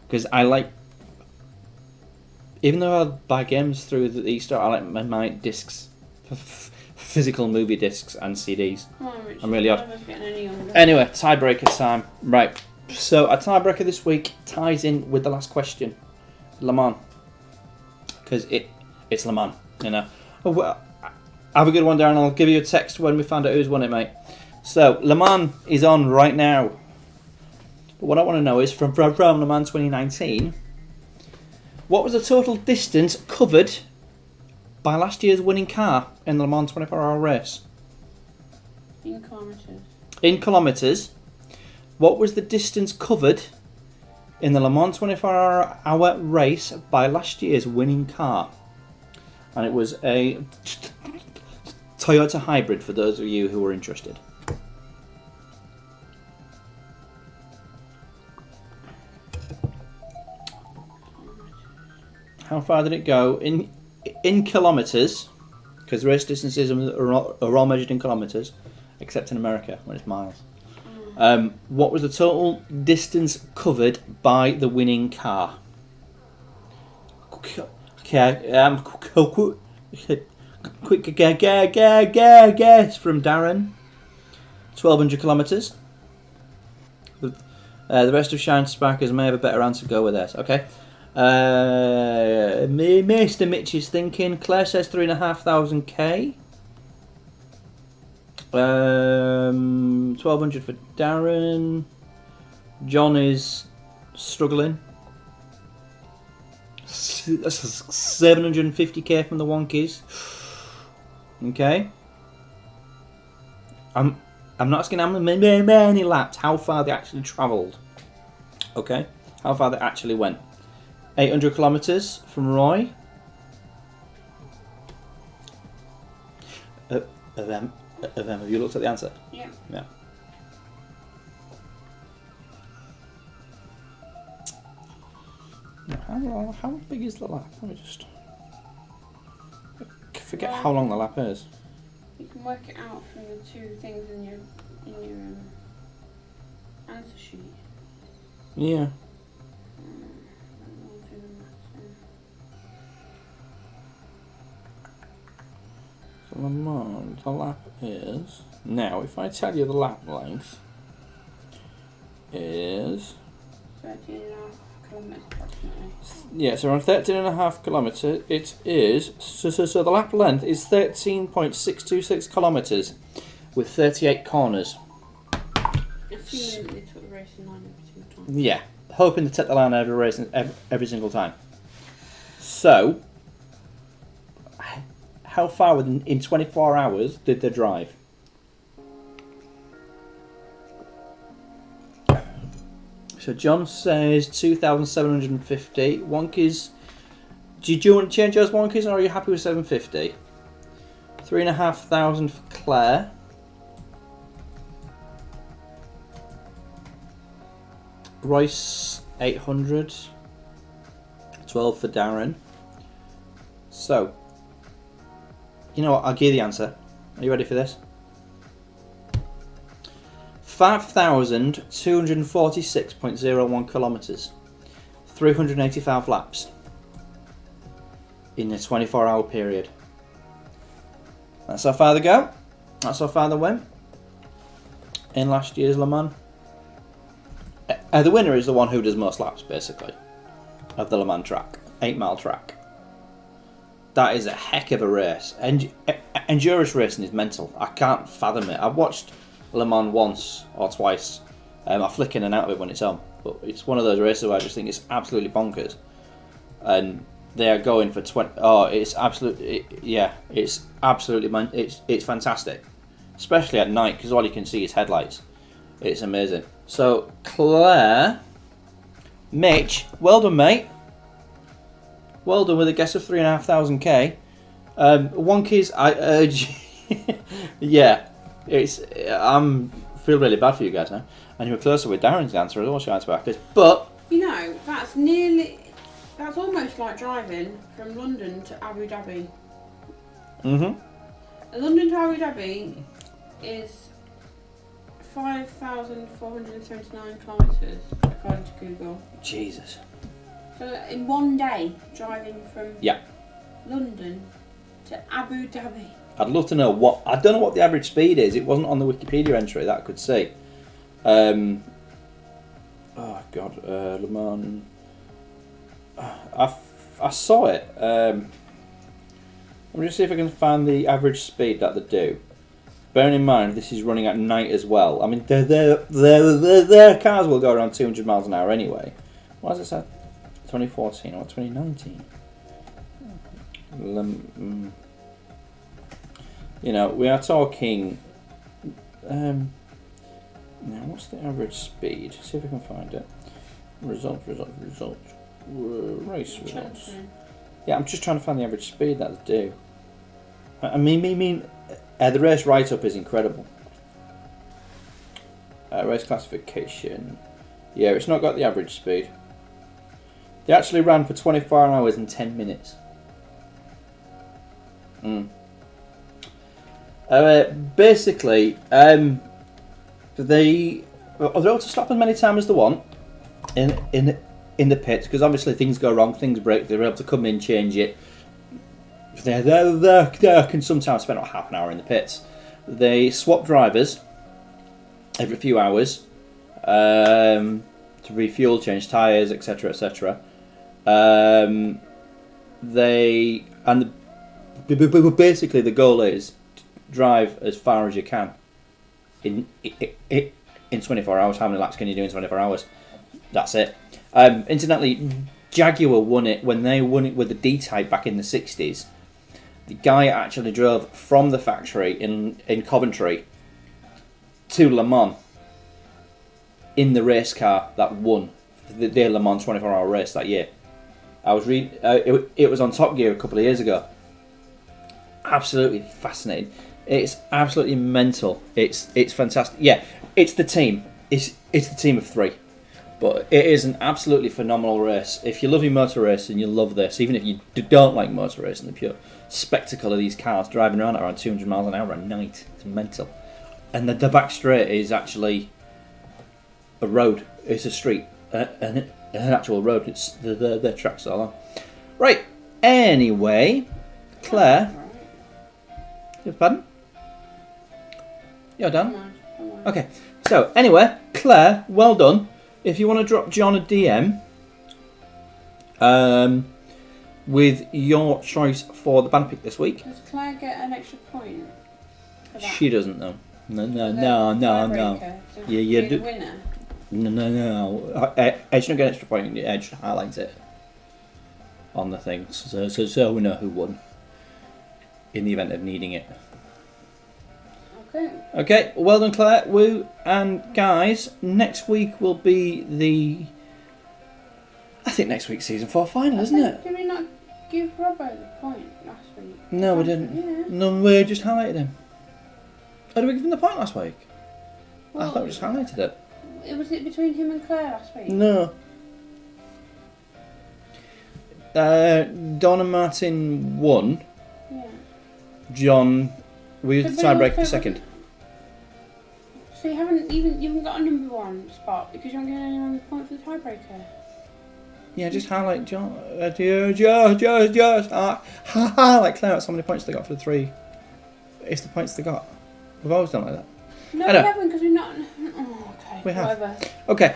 Because I like... Even though I buy games through the eStore, I like my discs, physical movie discs and CDs. Come on, Richard. I'm really odd. Anyway, tiebreaker time. Right. So, a tiebreaker this week ties in with the last question. Le Mans. Because it's Le Mans, you know. Oh, well, have a good one, Darren. I'll give you a text when we find out who's won it, mate. So, Le Mans is on right now. But what I want to know is, from Le Mans 2019, what was the total distance covered by last year's winning car in the Le Mans 24-hour race? in kilometres. In kilometres, what was the distance covered in the Le Mans 24-hour race by last year's winning car? And it was a Toyota hybrid for those of you who are interested. How far did it go in kilometres? Because race distances are all measured in kilometres, except in America when it's miles. What was the total distance covered by the winning car? Okay, quick guess from Darren. 1,200 kilometres. The rest of Shine Sparkers may have a better answer. Go with this. Okay. Mr. Mitch is thinking. Claire says 3,500 K. 1,200 for Darren. John is struggling. 750k from the Wonkies. Okay. I'm not asking how many laps, how far they actually travelled. Okay. How far they actually went. 800 kilometres from Roy. Have you looked at the answer? Yeah. Yeah. How big is the lap? Let me just forget how long the lap is. You can work it out from the two things in your answer sheet. Yeah. So the lap is now. If I tell you the lap length is 13.5 kilometres approximately. Yeah, so around 13.5 kilometres. It is so the lap length is 13.626 kilometres with 38 corners. Assuming they took the racing line every single time. Yeah, hoping to take the line every single time. So, how far in 24 hours did they drive? So John says 2,750. Wonkies. Do you want to change those Wonkies, or are you happy with 750? 3,500 for Claire. Royce 800. 12 for Darren. So, you know what? I'll give you the answer. Are you ready for this? 5,246.01 kilometres. 385 laps. In a 24-hour period. That's how far they go. That's how far they went. In last year's Le Mans. The winner is the one who does most laps, basically. Of the Le Mans track. 8-mile track. That is a heck of a race. Endurance racing is mental. I can't fathom it. I've watched Le Mans once or twice. I flick in and out of it when it's on. But it's one of those races where I just think it's absolutely bonkers. And they are going for 20... Oh, it's absolutely... Yeah, it's absolutely... It's fantastic. Especially at night, because all you can see is headlights. It's amazing. So, Claire... Mitch, well done, mate. Well done with a guess of 3,500k. Wonkies, I urge... Yeah, I'm feel really bad for you guys now. And you were closer with Darren's answer as well, Shine Sparkers. But... You know, that's almost like driving from London to Abu Dhabi. Mm-hmm. London to Abu Dhabi is 5,479 kilometres, according to Google. Jesus. So in one day, driving from Yeah. London to Abu Dhabi. I'd love to know what... I don't know what the average speed is. It wasn't on the Wikipedia entry that I could see. Oh, God. Le Mans... I saw it. Let me just see if I can find the average speed that they do. Bearing in mind, this is running at night as well. I mean, their cars will go around 200 miles an hour anyway. Why does it say 2014 or 2019? You know, we are talking... now, what's the average speed? See if I can find it. Results. Race results. Yeah, I'm just trying to find the average speed that they do. I mean, The race write-up is incredible. Race classification. Yeah, it's not got the average speed. They actually ran for 24 hours and 10 minutes. Basically, they're able to stop as many times as they want in the pits, because obviously things go wrong, things break. They're able to come in, change it. They can sometimes spend about half an hour in the pits. They swap drivers every few hours to refuel, change tyres, etc., etc. Basically the goal is to drive as far as you can in 24 hours. How many laps can you do in 24 hours? That's it. Incidentally, Jaguar won it when they won it with the D-Type back in the 60s. The guy actually drove from the factory in Coventry to Le Mans in the race car that won the Le Mans 24-hour race that year. I was reading. It was on Top Gear a couple of years ago. Absolutely fascinating. It's absolutely mental. It's fantastic. Yeah, it's the team. It's the team of 3. But it is an absolutely phenomenal race. If you love your motor racing, you'll love this. Even if you don't like motor racing, the pure spectacle of these cars driving around at around 200 miles an hour at night. It's mental. And the back straight is actually a road. It's a street. An actual road. It's the tracks are long. Right. Anyway, Claire. Pardon? You're done? Okay. So, anyway, Claire, well done. If you want to drop John a DM with your choice for the banner pick this week. Does Claire get an extra point for that? She doesn't know. No. So Yeah, the winner. No. Edge don't get an extra point. Edge highlights it on the things, so we know who won in the event of needing it. Okay, well done, Claire. Woo. And guys, next week will be I think next week's season 4 final, isn't it? Did we not give Robbo the point last week? No, we didn't. Yeah. No, we just highlighted him. Oh, did we give him the point last week? Well, I thought we just highlighted it. Was it between him and Claire last week? No. Don and Martin won. Yeah. John, we were the tiebreaker for second. So you haven't got a number 1 spot because you haven't given anyone the point for the tiebreaker. Yeah, just highlight John. Just highlight Claire. That's how many points they got for the 3. It's the points they got. We've always done like that. No, we haven't because we're not. Oh, okay. We have. Whatever. Okay,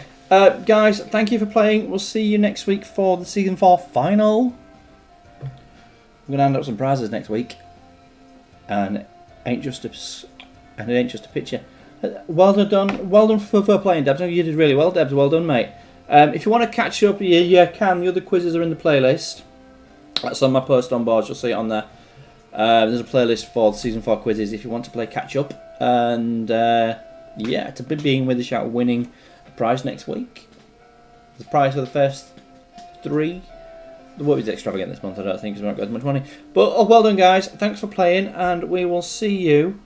guys, thank you for playing. We'll see you next week for the season 4 final. We're gonna hand out some prizes next week, and it ain't just a picture. Well done for playing, Debs. You did really well, Debs. Well done, mate. If you want to catch up, you can. The other quizzes are in the playlist. That's on my post on boards. You'll see it on there. There's a playlist for the season 4 quizzes if you want to play catch up. And to be being with the shout winning the prize next week. The prize for the first 3. The won't be extravagant this month, I don't think, because we've not got as much money. But well done, guys. Thanks for playing, and we will see you